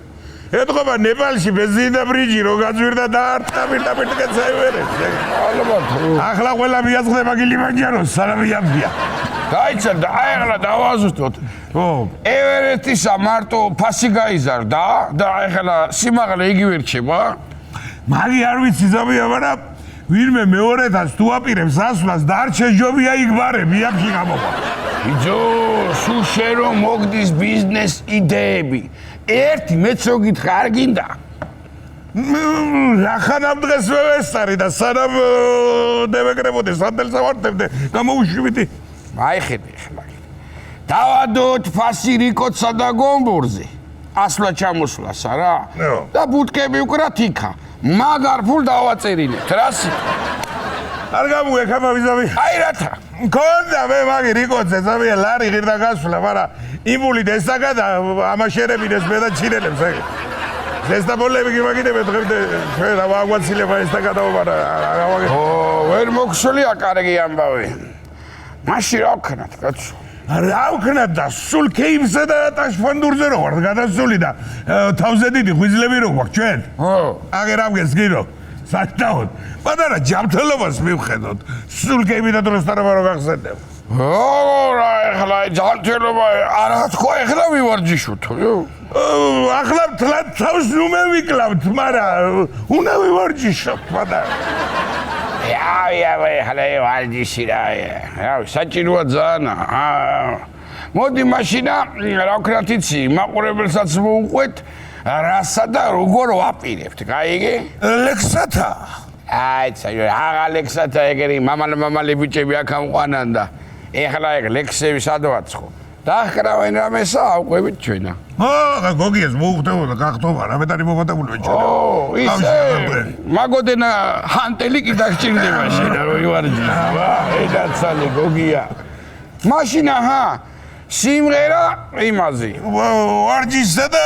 ეთქობა ნეპალში ბენზინა ბრიჯი რო გაძვირდა და არტა კაცაივერეს ალბათ ახლა ყველა მიაწყდება კილიმანჯაროს სალამიამბია გაიცა და ახლა დავაზუსტოთ ხო ევერესტისა მარტო ფასი გაიზარდა და ახლა სიმაღლე იგივე რჩება მაგი არ ვიცი ზამია მაგრამ ვინმე მეორედაც თუ აპირებს ასვლას დარჩე ჯობია იგბარები აქში გამოვა იძო სულ შენ რომ მოგდის ბიზნეს იდეები ერთი მეც რო გითხრა არ გინდა ახანამ დღეს ვესწარი და სანამ დევეკრებოდი სანდელს ავარდებდე გამოუშვიდი მაიხედე ახლა დავადოთ ფასი რიკოცა და გომბურზე ასვლა ჩამოსვლას არა და ბუტკები უკრათ იქა მაგარ ფულ დავაწერინეთ რასი არ გამუეკამა ვიზავი აი რათა მქონდა მე მაგი რიკოძე ზამია ლარი ღირდა გასვლა მაგრამ იმული დესაგა და ამაშერებინეს მე და ჩინელებს ეგ ზესტაბოლები გიმაგინებთ ღირდე ჩვენ რა ვაგვაცილება ეს და გადავაბარა ო ვერ მოგშოლია კარგი ამბავი მაშინ რა ვქნათ კაცო რა ვქნათ და სულ კეიმსა და ტაშფანდურზე რო ვარ გადასული და თავზე დიდი ღვიძლები რო გვაქვს ჩვენ ხო აგერ ამგეს გირო საერთოდ პატარა ჯამთელობას მივხედოთ სულ კეიმი და დროსტარება რო გახსენებ რა ახლა ჯამთელობა არა თქვა ახლა ვივარჯიშოთ ახლა თლად თავს ნუ მევიკლავთ მაგრამ უნდა ვივარჯიშოთ პატარა ახლა ვარჯიში რა საჭიროა ძალიან მოდი მაშინა რა ვქნათ იცი მაყურებელსაც მოუყვეთ რასა და როგორ ვაპირებთ გაიგე ლექსათა აიცა აღა ლექსათა ეგერი მამალი ბიჭები აქ ამყვანან და ეხლა ეგ ლექსები სად ვაცხო დაახკრავენ რამესა, ავყვებით ჩვენა. გოგიას მოუხდებოდა გახტობა, რამეთარი მომატებული ვეჭერე. ისე მაგოდენა ჰანტელი კი დაგჭირდება შენ რო ივარჯი. ედაცალე გოგია. მაშინა ჰა სიმღერა იმაზე. ვარჯიშსა და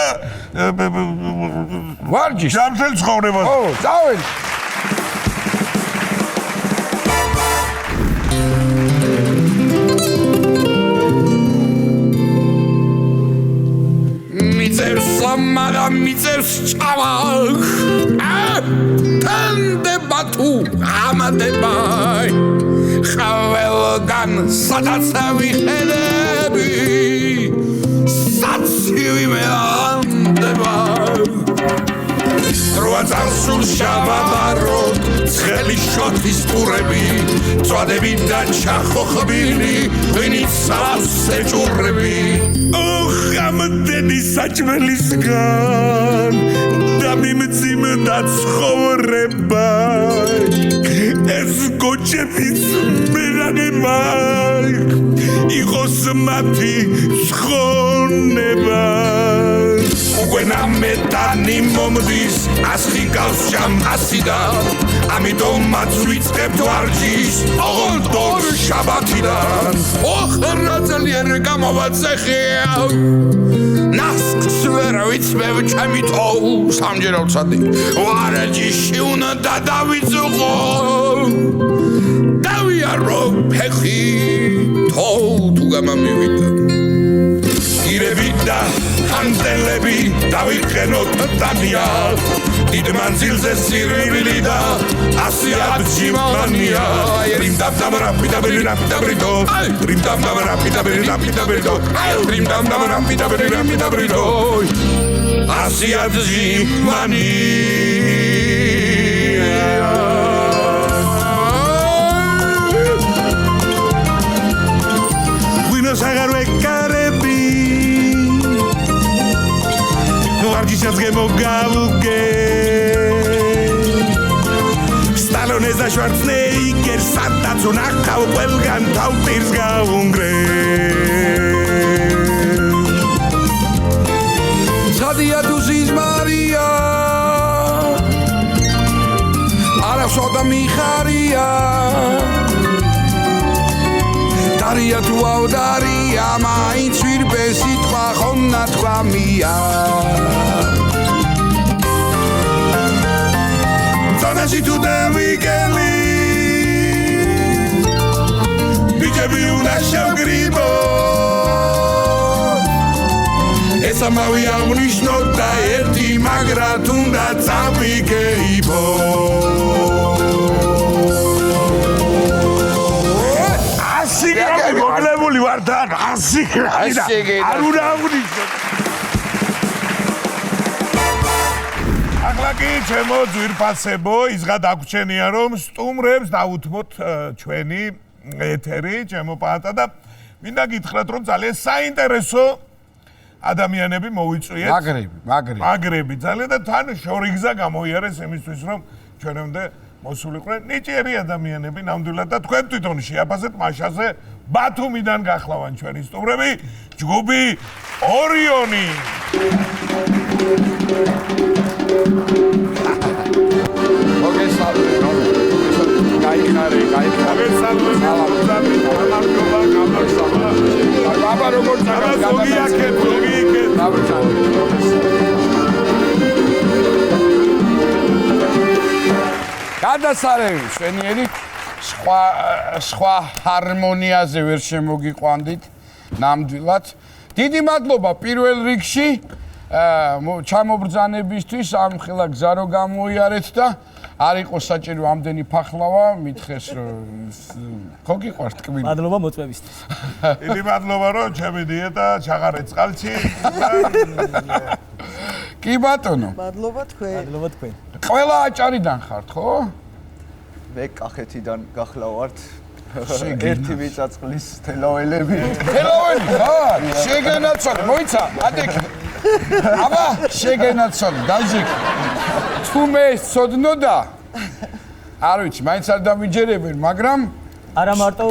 ვარჯიშ. ჯამთელ ცხოვრებას. წავალ. Samara mitsevs chawag tandeba tu amadeba khavelgan sadatsavi helebi satsivi meandeba Roazansul shavadaro tskheli shotis purebi tsvadebi da chakhobili vinitsas sechurrebi Amdeni saçmelisgan da mimtsim da tskhovreba es gochebis meraneba igos mati tskhoნება Uena metani momdis asli gals jam asida amidom matsvitsqebt varjis oldor shabatidan okhratzalier gamovadzexia Nasks vera vitsmev chamito samjero tsadi varajshi una dadavitsuqo daviaro pekhi to tu gamamivida Irevida Antelebi davixenot damiat დიდ მანძილზე სირბილი და ასიად ჯიმანია რიმ დამ დამ რაპი და ბერი რაპი და ბრიდო რიმ დამ დამ რაპი და ბერი რაპი და ბრიდო რიმ დამ დამ რაპი და ბერი რაპი და ბრიდო ასიად ჯიმანია ვინოს აღარ ვეკარები Varjishas gemogavge Stallone za Schwarzenegger Santa zunakau quelgan tautirs gaungre Sadia tu sis Maria Ara soda mi kharia Daria tu audaria ma in swirbe sitwa khonna twa mia Zanasi tu devi geli Bijebi una shagribo Esa mavia unishnota erti magra tunda tsapikeibo მოკლებული ვარ და ასი კრაი და არ უნდა აღნიშნო. ახლა კი ჩემო ძვირფასებო, ისღა დაგვრჩენია რომ სტუმრებს დავუთმოთ ჩვენი ეთერი, ჩემო პაატა და მინდა გითხრათ რომ ძალიან საინტერესო ადამიანები მოვიწვიეთ. მაგრები ძალიან და თან შორიგზა გამოიარეს იმისთვის რომ ჩვენამდე მოსულიყვნენ ნიჭიერი ადამიანები ნამდვილად და თქვენ თვითონ შეაფასეთ მაშაზე ბათუმიდან გახლავან ჩვენი სტუმრები ჯგუფი ორიონი მოგესალმებით გაიხარე ბაბა როგორ გაგიგეთ გადასარევი შვენიერი სხვა ჰარმონიაზე ვერ შემოგიყვანდით ნამდვილად დიდი მადლობა პირველ რიგში ჩამობრძანებისთვის ამ ხელა გზა რო გამოიარეთ და არ იყო საჭირო ამდენი ფახლავა მითხეს რომ ხო გიყვართ ტკბილი მადლობა მოწვევისთვის დიდი მადლობა რომ ჩემი დიეტა ჩაღარე წყალში კი ბატონო მადლობა თქვენ ყველა აჭარიდან ხართ ხო მე კახეთიდან გახლავართ ერთი მიწაწყლის თელაველები ხარ შეგენაცვალე მოიცა ადეკ აბა შეგენაცვალე დაჟიქ თუ მე სოდნოდა არ ვიცი მაინც არ დამიჯერებენ მაგრამ არა მარტო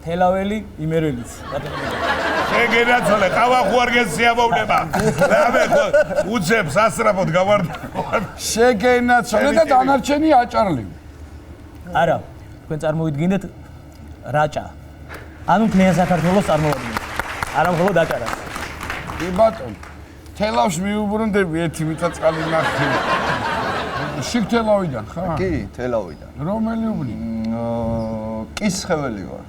თელაველი იმერელიც ბატონო შეგენაცვალე, ყავა ხო არ გესიამოვნება. რამე ხო უცებს ასრაფოდ გავარდა. შეგენაცვალე და დანარჩენი აჭარლივ. არა, თქვენ წარმოვიდგინეთ რაჭა. ანუ მთლიან საქართველოს წარმოვიდგინეთ. არა მხოლოდ აჭარას. კი ბატონო. თელავს მიუბრუნდები ერთი მიწაწყალი ნახე. შიგთელავიდან ხარ? კი, თელავიდან. რომელი უბნი? კისხეველი ვარ.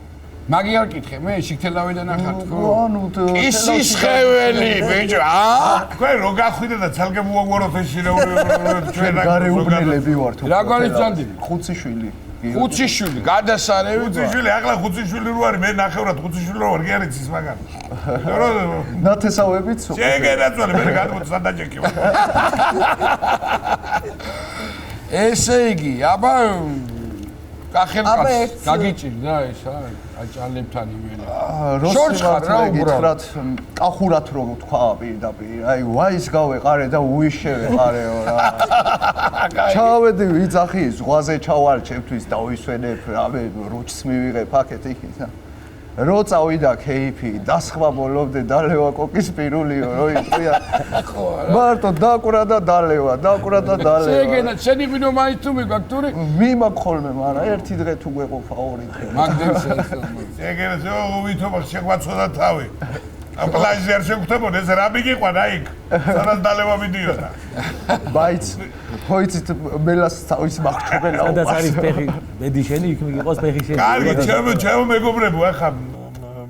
მაგი არ კითხე, მე შიგთელავიდან ახარ თქო. ანუ კისის ხეველი, ბიჭო, თქვენ რო გახვიდეთ და ცალკე მოაგვაროთ ეს ჩვენ გარეუბნელები ვართ. რა განიცანდები? ხუციშვილი. ხუციშვილი, გადასარევი. ხუციშვილი, ახლა ხუციშვილი რო არის, მე ნახევრად ხუციშვილი რო ვარ, კი არ იცის მაგარი. ნათესავებიც შეგენაცვალე, მე გადმოწ სადაჭეკი ვარ. ესე იგი, აბა კახელკაც გაგიჭირდა ეს აჭალებთან იმენა. შორს ხარ რა უბრალოდ. კახურად რო თქვა პირდაპირ, აი ვაის გავეყარე და უიშევეყარეო რა. ჩავედი ვიძახი ზღვაზე ჩავალ ჩემთვის დავისვენებ რა მე როჩს მივიღებ აქეთ იქით. რო წავიდა кейფი, დასხმა ბოლომდე დალევა კოკის პირულიო, რო იწია. მარტო დაკვრა და დალევა, დაკვრა და დალევა. შეგენა, შენი ვინო მაინც თუ მიგვაქვს თური? მიმაქვს ხოლმე, მაგრამ ერთი დღე თუ გვეყო ფავორიტი. მაგდენს შეგენა, ზოგ ვითომ შეგვაცოდა თავი. ამ პლაჟზე არ შეგხვდებოდა, ეს რა მიგიყვანა იქ? სადაც დალევა მიდიოდა. ბაიც, ხოიცით მელას თავის მახრჩებელა. სადაც არის ფეხი, ბედი შენი, იქ მიგიყავს ფეხი შენი. კარგი, ჩემო მეგობრებო, ახლა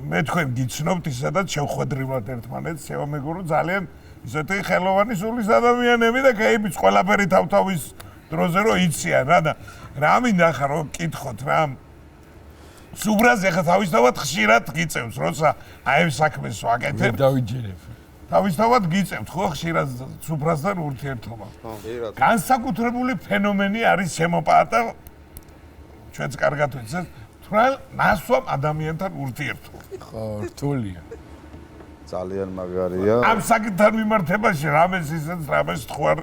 მე თქვენ გიცნობთ ისედაც შევხვედრივად ერთმანეთს, შევამეგობრებო ძალიან ისეთი ხელოვანი სულის ადამიანები და კეიფიც ყველაფერი თავთავის დროზე რო იციან რა და რა მინდა ხარ რომ კითხოთ რა სუბრაზე ხა თავისთავად ხშირად გიწევს როცა აი ამ საქმეს ვაკეთებ დავიჯერებ. თავისთავად გიწევთ ხო ხშირად სუბრასთან ურთიერთობა. განსაკუთრებული ფენომენი არის შემოპატა ჩვენც კარგად ვიცით თვალ ნასვამ ადამიანთან ურთიერთობა. ხო, რთულია. ძალიან მაგარია. ამ საკითხთან მიმართებაში რამეს ისეთ რამეს თქვარ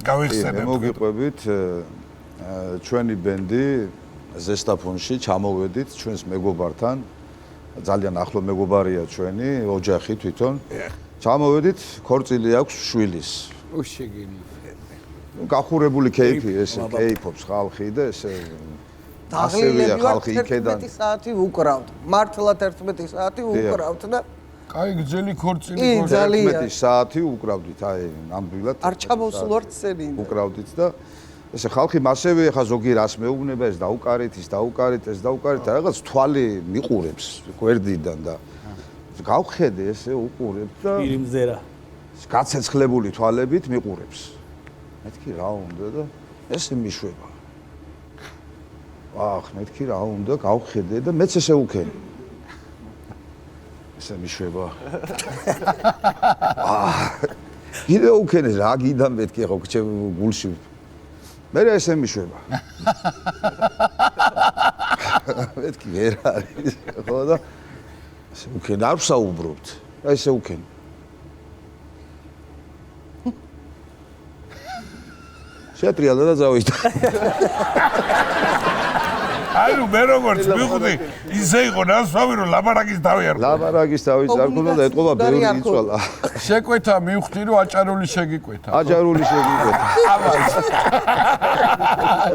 გავიხსენებ. მოგიყვებით ჩვენი ბენდი ზესტაფონში ჩამოვედით ჩვენს მეგობართან. ძალიან ახლო მეგობარია ჩვენი, ოჯახი თვითონ. ჩამოვედით, ქორწილი აქვს შვილის. შეგენი. გახურებული кейფი ესე, кейფობს ხალხი და ესე დაღლილები ვარ 11 საათი უკრავთ. მართლაც 11 საათი უკრავთ და კაი გძელი ქორწილი კი, ძალიან. 11 საათი უკრავდით, აი ნამდვილად. არ ჩამოვსულვართ სცენიდან. უკრავდით და ესე ხალხი მასევე ხა ზოგი რას მეუბნება, ეს დაუკარით, ის დაუკარით, ეს დაუკარით, რაღაც თვალი მიყურებს გვერდიდან და გავხედე ესე უყურებ და პირიმზერა. გაცეცხლებული თვალებით მიყურებს. მეთქი რა უნდა და ესე მიშვება. ახ, მეთქი რა უნდა, გავხედე და მეც ესე უქენი. ესე მიშვება. კიდე უქენი რა გიდა მეთქი ხო ჩემ გულში. მე ესე მიშვება. მეთქი ვერ არის ხო და ესე უქენი არ ვსაუბრობთ. ესე უქენი. შეტრიალდა და წავიდა. აი ნუ მე როგორც მივხვდი ისე იყო ნასვამი რომ ლაბარაკის თავი არ ლაბარაკის თავი არ ქონდა და ეთყობა ბევრი იწვალა. შეკვეთა მივხვდი რომ აჭარული შეგიკვეთა. აჭარული შეგიკვეთა.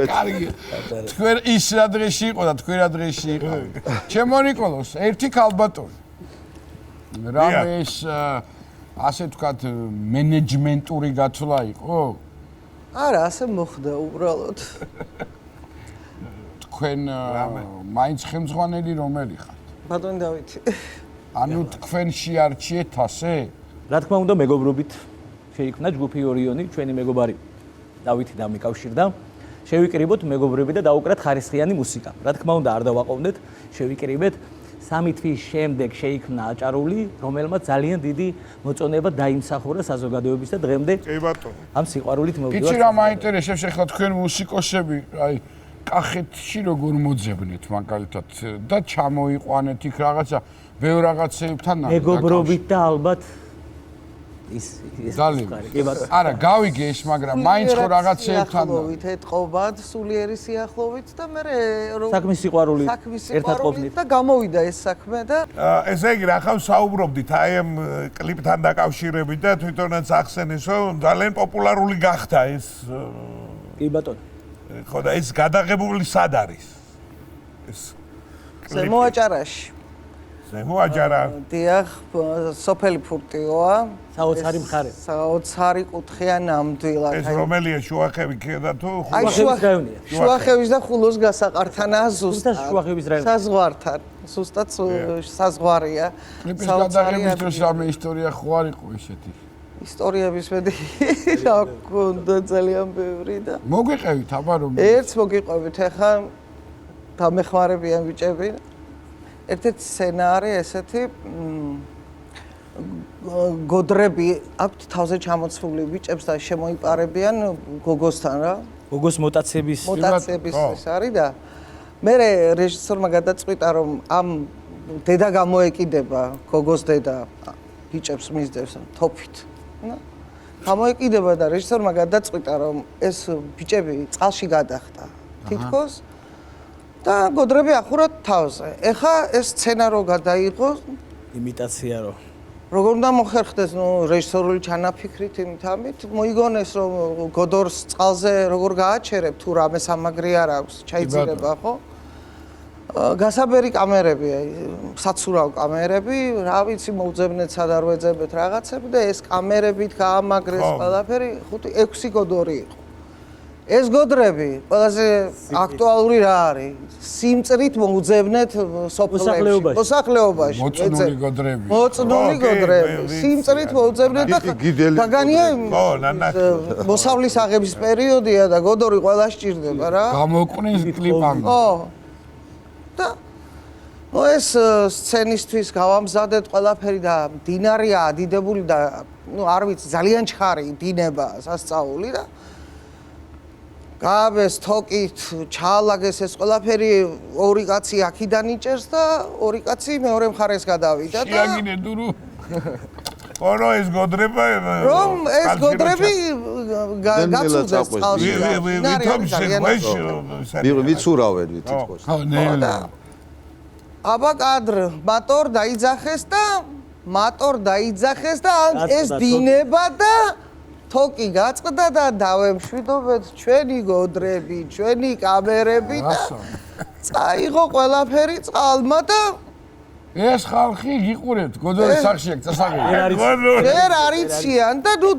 კარგი. თქვენ ის რა დღეში იყო და თქვენ რა დღეში იყავით. ჩემო ნიკოლოს, ერთი ქალბატონი. რამე ეს ასე ვთქვათ მენეჯმენტური გათვლა იყო? არა, ასე მოხდა უბრალოდ. თქვენ მაინც ხელმძღვანელი რომელი ხართ? ბატონი დავითი. ანუ თქვენ შეარჩიეთ ასე? რა თქმა უნდა, მეგობრობით შეიქმნა ჯგუფი ორიონი, ჩვენი მეგობარი დავითი დამიკავშირდა. შევიკრიბოთ მეგობრები და დაუკრათ ხარისხიანი მუსიკა. რა თქმა უნდა, არ დავაყოვნეთ, შევიკრიბეთ. 3 თვის შემდეგ შეიქმნა აჭარული, რომელმაც ძალიან დიდი მოწონება დაიმსახურა საზოგადოების და დღემდე კი ბატონო. ამ სიყვარულით მოვიდივართ. იცი რა მაინტერესებს ახლა თქვენ მუსიკოსები, აი კახეთში როგორ მოძებნეთ მაგალითად და ჩამოიყვანეთ იქ რაღაცა ბევრ რაღაცებთან მეგობრობით და ალბათ ის ძალიან. კი ბატონო. არა, გავიგე ეს, მაგრამ მაინც ხო რაღაცეებთან სიახლოვით ეთყობათ, სულიერი სიახლოვით და მე საქმის სიყვარული საქმის ერთად სიყვარული ყოფნით. და გამოვიდა ეს საქმე და ესე იგი, რახან საუბრობდით აი ამ კლიპთან დაკავშირებით და თვითონაც ახსენეს, რომ ძალიან პოპულარული გახდა ეს კი ბატონო. ხო და ეს გადაღებული სად არის? ეს ზემოაჭარაში. ზემოაჭარა. დიახ, სოფელი ფურტიოა. საოცარი მხარე. საოცარი კუთხეა ნამდვილად. ეს რომელია შუახევი ქედა თუ აი შუახევის რაიონია. შუახევის და ხულოს გასაყართანაა ზუსტად. შუახევის რაიონი. საზღვართან. ზუსტად საზღვარია. კლიპის გადაღების დროს რამე ისტორია ხო არ იყო ისეთი? ისტორიების მედი რა გქონდა ძალიან ბევრი და მოგვიყევით აბა რომ ერთს მოგიყვებით ახლა დამეხმარებიან ბიჭები. ერთ-ერთი სცენარი ესეთი გოდრები აქვთ თავზე ჩამოცვული ბიჭებს და შემოიპარებიან გოგოსთან რა. გოგოს მოტაცების ის არის და მე რეჟისორმა გადაწყვიტა რომ ამ დედა გამოეკიდება გოგოს დედა ბიჭებს მისდევს თოფით. გამოეკიდება და რეჟისორმა გადაწყვიტა რომ ეს ბიჭები წყალში გადახტა თითქოს და გოდრები ახურათ თავზე. ეხა ეს სცენა რო გადაიღო იმიტაცია რო როგორ უნდა მოხერხდეს რეჟისორული ჩანაფიქრით იმით ამით მოიგონეს რომ გოდორს წყალზე როგორ გააჩერებ თუ რამე სამაგრი არ აქვს ჩაიძირება ხო გასაბერი კამერებია საცურავ კამერები რა ვიცი მოუძებნეთ სად არ ვეძებეთ რაღაცები და ეს კამერებით გაამაგრეს ყველაფერი 5-6 გოდორი იყო ეს გოდრები ყველაზე აქტუალური რა არის სიმწრით მოუძებნეთ სოფლებში მოსახლეობაში მოწნული გოდრები მოწნული გოდრები სიმწრით მოუძებნეთ და გაგანია მოსავლის აღების პერიოდია და გოდორი ყველა სჭირდება რა გამოკვნის კლიპამდე ხო და ეს სცენისთვის გავამზადეთ ყველაფერი და დინარია ადიდებული და არ ვიცი ძალიან ჩხარი დინება სასწაული და გააბეს თოკით ჩაალაგეს ეს ყველაფერი ორი კაცი აქიდან იჭერს და ორი კაცი მეორე მხარეს გადავიდა და შეაგინე დურო ორო ეს გოდრება რომ ეს გოდრები გაწუდეს წყალში ვითომ შეგვეშ ვიცურავენ თითქოს ხო ნელა აბა კადრ მატორ დაიძახეს და ეს დინება და თოკი გაწყდა და დავემშვიდობეთ ჩვენი გოდრები, ჩვენი კამერები და წაიღო ყველაფერი წყალმა და ეს ხალხი გიყურებთ გოდორის სახში აქ წასაგები ვერ არიციან და ნუ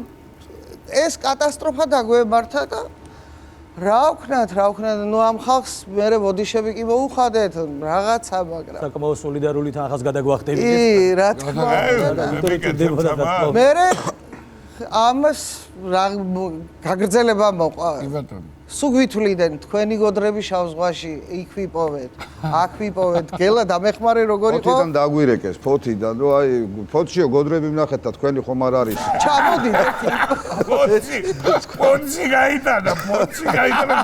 ეს კატასტროფა დაგვემართა და რა ვქნათ ნუ ამ ხალხს მე ბოდიშები კი მოუხადეთ რაღაცა მაგრამ საკმაოდ სოლიდარული თანხას გადაგვახტებით კი რა თქმა უნდა მე ამას გაგრძელება მოყვა. კი ბატონო. სუგვითვლიდან თქვენი გოდრები შავ ზღვაში იქ ვიპოვეთ. აქ ვიპოვეთ. გელა დამეხმარე როგორ იყო? ფოთიდან დაგვირეკეს, ფოთიდან. ნუ აი ფოთშიო გოდრები ვნახეთ და თქვენი ხომ არ არის. ჩამოდით. ფოთში გაიტანა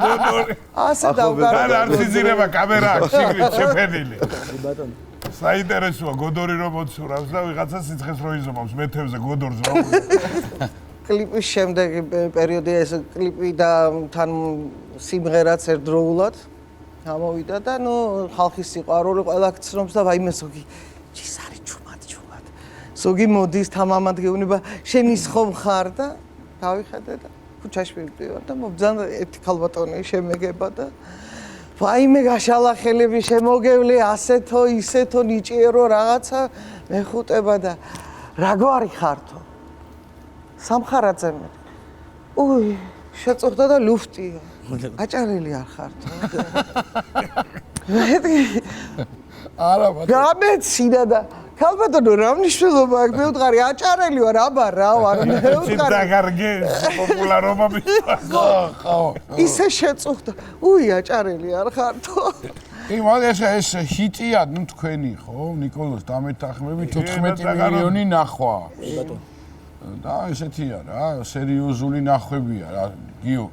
გოდორი. ასე დავგარდა. არ ციზირება კამერა აქ შიგნით შეფენილი. კი ბატონო. საინტერესოა გოდორი რომ მოცურავს და ვიღაცა სიცხეს რო იზომავს მეთევზე გოდორს რა. კლიპის შემდეგი პერიოდი ეს კლიპი და თან სიმღერაც ერთდროულად გამოვიდა და ნუ ხალხის სიყვარული ყველა გწნობს და ვაიმე ზოგი ის არის ჩუმად. ზოგი მოდის თამამად გეუბნება შენ ის ხომ ხარ და დავიხედე და ქუჩაში ვიყავ და მობძან ერთი ქალბატონი შემეგება და ვაიმე გაშალახელები შემოგევლე ასეთო ისეთო ნიჭიერო რაღაცა მეხუტება და რა გვარი ხართო სამხარაძე მე უი შეწუხდა და ლუფტია აჭარელი არ ხართო არა ბატონო გამეცინა და ქალბატონო რა მნიშვნელობა აქვს მე ვუდგარი აჭარელი ვარ აბა რა ვარ მე ვუდგარი დაგარგე პოპულარობა ხო ისე შეწუხდა უი აჭარელი არ ხართო კი მაგას ეს ჰიტია ნუ თქვენი ხო ნიკოლოზ დამეთანხმები 14 მილიონი ნახვა ბატონო და ესეთია რა სერიოზული ნახვებია რა გიო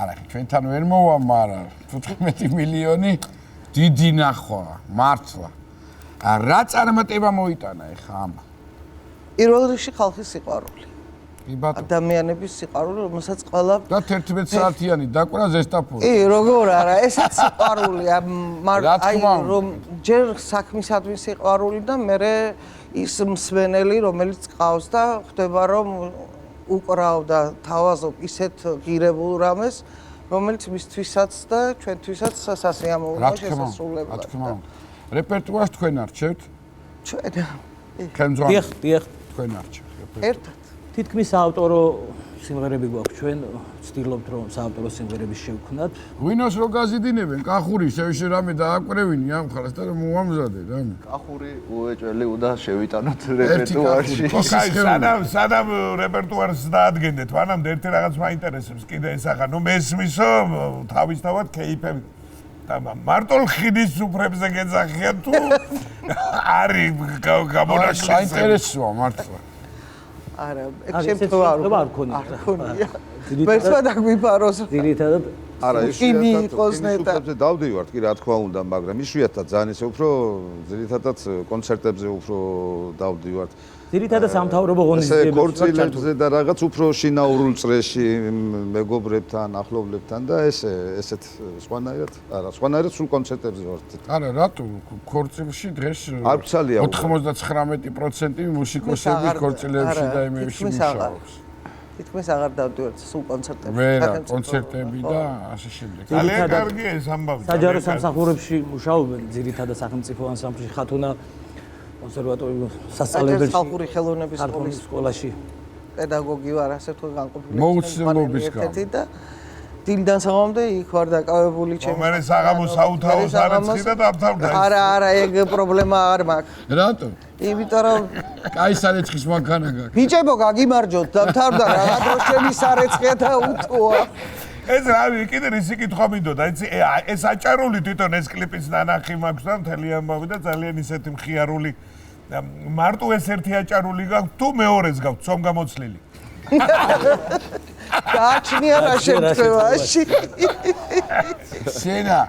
არა ჩვენთან ვერ მოვა მაგრამ 14 მილიონი დიდი ნახვა მართლა რა წარმატება მოიტანა ეხა ამ პირველ რიგში ხალხის სიყვარული. კი ბატონო. ადამიანების სიყვარული, რომელსაც ყველა და 11 საათიანი დაკვრა ზესტაფონი. კი, როგორ არა, ესეც სიყვარულია, რა თქმა უნდა. რომ ჯერ საქმისადმი სიყვარული და მე ის მსვენელი, რომელიც ყავს და ხდება რომ უკრავ და თავაზობ ისეთ ღირებულ რამეს, რომელიც მისთვისაც და ჩვენთვისაც სასიამოვნოა შესასრულებლად. რა თქმა უნდა. რეპერტუარს თქვენ არჩევთ? ჩვენ დიახ, დიახ. თქვენ არჩევთ. ერთად. თითქმის საავტორო სიმღერები გვაქვს ჩვენ, ვცდილობთ რომ საავტორო სიმღერები შევქმნათ. ვინოს რო გაზიდინებენ, კახური შევიშე რამე დააკვირევინი ამ ხალხს და მოამზადე რამე. კახური უეჭველი უნდა შევიტანოთ რეპერტუარში. კაი, სანამ რეპერტუარს დაადგენდეთ, მანამდე ერთი რაღაც მაინტერესებს კიდე ესახა, ნუ მესმისო თავისთავად კეიფები და მარტო ხიდის უფრებზე გეძახიან თუ არის გამონაკლისი. საინტერესოა მართლა. არა, ეგ შემთხვევა არ ქონია. მერცვა დაგვიფაროს. ძირითადად არა, კინი იყოს ნეტა. კონცერტებზე დავდივართ კი რა თქმა უნდა, მაგრამ იშვიათად ძალიან ისე უფრო ძირითადად კონცერტებზე უფრო დავდივართ. ძირითადად სამთავრობო ღონისძიებებში ქორწილებზე და რაღაც უფრო შინაურულ წრეში მეგობრებთან, ახლობლებთან და ესეთ სხვანაირად, არა, სხვანაირად სულ კონცერტებზე ვართ. არა, რატო ქორწილში დღეს არ ვცალია. 99% მუსიკოსები ქორწილებში და იმებში მუშაობს. თითქმის აღარ დავდივართ სულ კონცერტებში. ვერა, კონცერტები და ასე შემდეგ. ძალიან კარგია ეს ამბავი. საჯარო სამსახურებში მუშაობენ ძირითადად სახელმწიფო ანსამბლში, ხათუნა კონსერვატორიულ სასწავლებელში. ხალხური ხელოვნების სკოლაში. პედაგოგი ვარ, ასე თუ განყოფილებული. მოუცემობის ერთ-ერთი და დილიდან საღამომდე იქ ვარ დაკავებული ჩემი. მე საღამოს აუთავოს არაცხი და დამთავრდა. არა, ეგ პრობლემა არ მაქვს. რატო? იმიტომ რომ კაი სარეცხის მანქანა გაქვს. ბიჭებო, გაგიმარჯოთ, დამთავრდა რა დრო ჩემი სარეცხია და უთოა. ეს რავი, კიდე ისი კითხვა მინდოდა, იცი, ეს აჭარული თვითონ ეს კლიპის ნანახი მაქვს და მთელი ამბავი და ძალიან ისეთი მხიარული. მარტო ეს ერთი აჭარული გაქვს, თუ მეორეს გაქვს, ცომ გამოცლილი. გააჩნია რა შემთხვევაში. სენა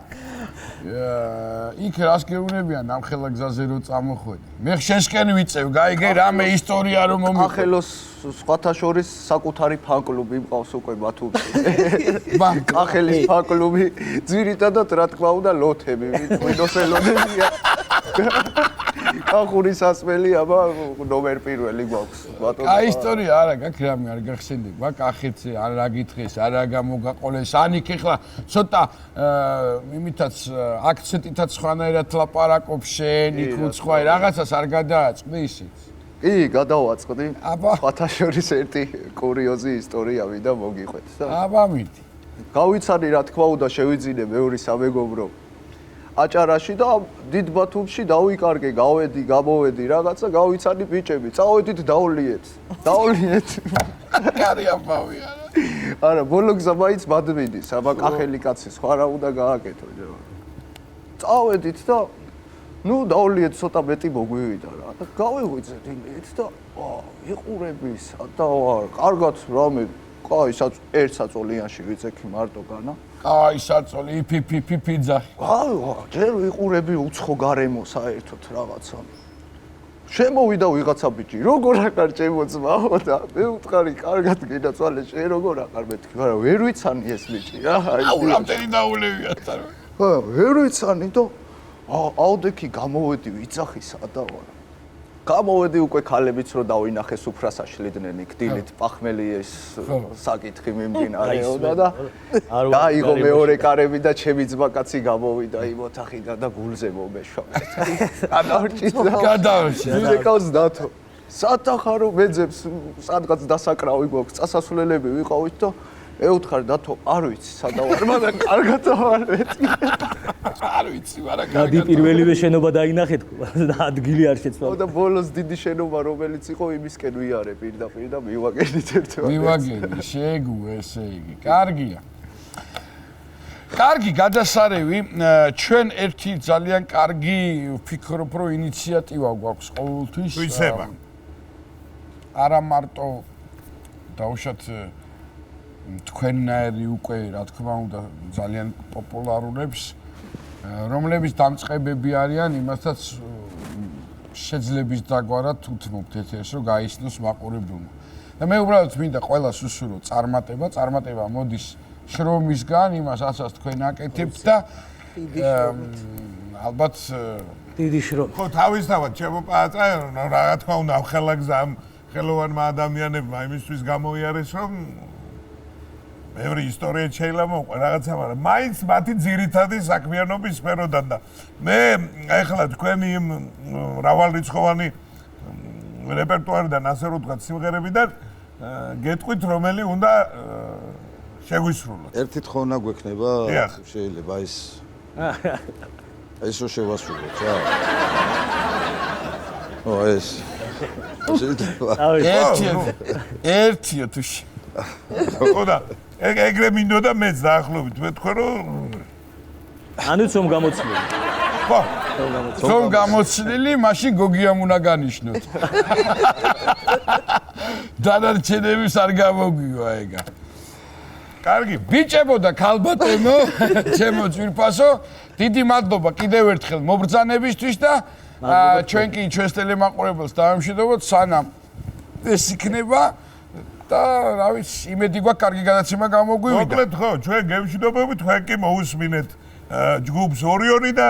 იქ რას გეუბნებიან ამ ხელა გზაზე რო წამოხვედი. მე შენსკენ ვიწევ, გაიგე რამე ისტორია რომ მომიყვა. ახელოს სხვათა შორის საკუთარი ფან-კლუბი მყავს უკვე ბათუმში. კახელის ფან-კლუბი, ძირითადად რა თქმა უნდა ლოთები, ვინოს ელოდებია. კახურის ასმელი აბა ნომერ პირველი გვაქვს ბატონო. აი ისტორია არა გაქვს რამე არ გახსენდება, კახეთზე არა გითხეს, არა გამოგაყოლეს. ანიქ ეხლა ცოტა იმითაც აქცენტითაც სხვანაირად ლაპარაკობ შენ, იქ უცხოა რაღაცას არ გადააწყდი ისიც. კი, გადავაწყდი. აბა. სხვათა შორის ერთი კურიოზი ისტორია ვიდა მოგიყვეთ და აბა მიდი. გავიცანი რა თქმა უნდა შევიძინე მეორე სამეგობრო აჭარაში და დიდ ბათუმში დავიკარგე, გავედი, გამოვედი რაღაცა, გავიცანი ბიჭები, წავედით დაულიეთ. დაულიეთ. კარი ამბავი არა. არა, ბოლო გზა მაინც მადმინდის, აბა კახელი კაცი, სხვა რა უნდა გააკეთო. წავედით და ნუ დაულიეთ ცოტა მეტი მოგვივიდა რა. და გავეღვიძე დილით და იყურების და ვარ, კარგად რამე, კაი, ერთ საწოლიანში ვიწექი მარტო განა. აი საწოლი ფიფი ძახი. ჯერ ვიყურები უცხო გარემო საერთოდ რაღაცა. შემოვიდა ვიღაცა ბიჭი, როგორ აღარ შემოწმაო და მე ვუთხარი, კარგად გინაცვალე, შენ როგორ აღარ მეთქი, მაგრამ ვერ ვიცანი ეს ბიჭი რა. აუ, რამდენი დაულევია თარ. ხო, ვერ ვიცანი და აუდექი გამოვედი ვიძახისა და ვარ. გამოვედი უკვე ქალებიც რო დავინახე სუფრას აშლიდნენ იქ დილით პახმელი ეს საკითხი მიმდინარეობდა და დაიღო მეორე კარები და ჩემი ძმაკაცი გამოვიდა იმ ოთახიდან და გულზე მომეშვა. გადავჭი. მუსიკას დათო. სათახარო მეძებს სადღაც დასაკრავი გვაქვს, წასასვლელები ვიყავით და ეუთხარ დათო, არ ვიცი სადავარ, მაგრამ კარგად ვარ მეთქი. არ ვიცი, მაგრამ გადი პირველივე შენობა დაინახეთ და ადგილი არ შეცვალა. და ბოლოს დიდი შენობა რომელიც იყო იმისკენ ვიარე პირდაპირ და მივაგენით ერთმანეთს. მივაგენი, შეგუ ესე იგი. კარგია. კარგი გადასარევი, ჩვენ ერთი ძალიან კარგი ვფიქრობ, რომ ინიციატივა გვაქვს ყოველთვის. ვისება. არა მარტო დაუშვათ თქვენნაირი უკვე რა თქმა უნდა ძალიან პოპულარულებს რომლებიც დამწყებები არიან იმასაც შეძლების დაგვარად თუთმობთ ეთერს, რომ გაიცნოს მაყურებელმა. და მე უბრალოდ მინდა ყველას უსურო წარმატება მოდის შრომისგან, იმას ასაც თქვენ აკეთებთ და ალბათ დიდი შრომა. ხო, თავისთავად ჩემო პატრა, რა თქმა უნდა, ახალგზამ ხელოვანმა ადამიანებმა იმისთვის გამოიარეს, რომ ბევრი ისტორია შეიძლება მოყვე რაღაცა, მაგრამ მაინც მათი ძირითადი საქმიანობის სფეროდან და მე ახლა თქვენი იმ მრავალრიცხოვანი რეპერტუარიდან ასე რომ ვთქვათ სიმღერებიდან გეტყვით რომელი უნდა შეგვისრულოთ. ერთი თხოვნა გვექნება? შეიძლება ის რო შევასრულოთ რა. ო ეს ერთიო თუში. ხოდა ეგრე მინდოდა მეც დაახლოებით ვეთქვი რომ ანუ ცომ გამოცლილი. ხო, ცომ გამოცლილი, მაშინ გოგიამ უნდა განიშნოთ. დანარჩენების არ გამოგვივა ეგა. კარგი, ბიჭებო და ქალბატონო, ჩემო ძვირფასო, დიდი მადლობა კიდევ ერთხელ მობრძანებისთვის და ჩვენ კი ჩვენს ტელემაყურებელს დავემშვიდობოთ, სანამ ეს იქნება და რა ვიცი, იმედი გვაქვს კარგი გადაცემა გამოგვივიდა. მოკლედ ხო, ჩვენ გემშვიდობებით, თქვენ კი მოусმინეთ ჯგუფს ორიონი და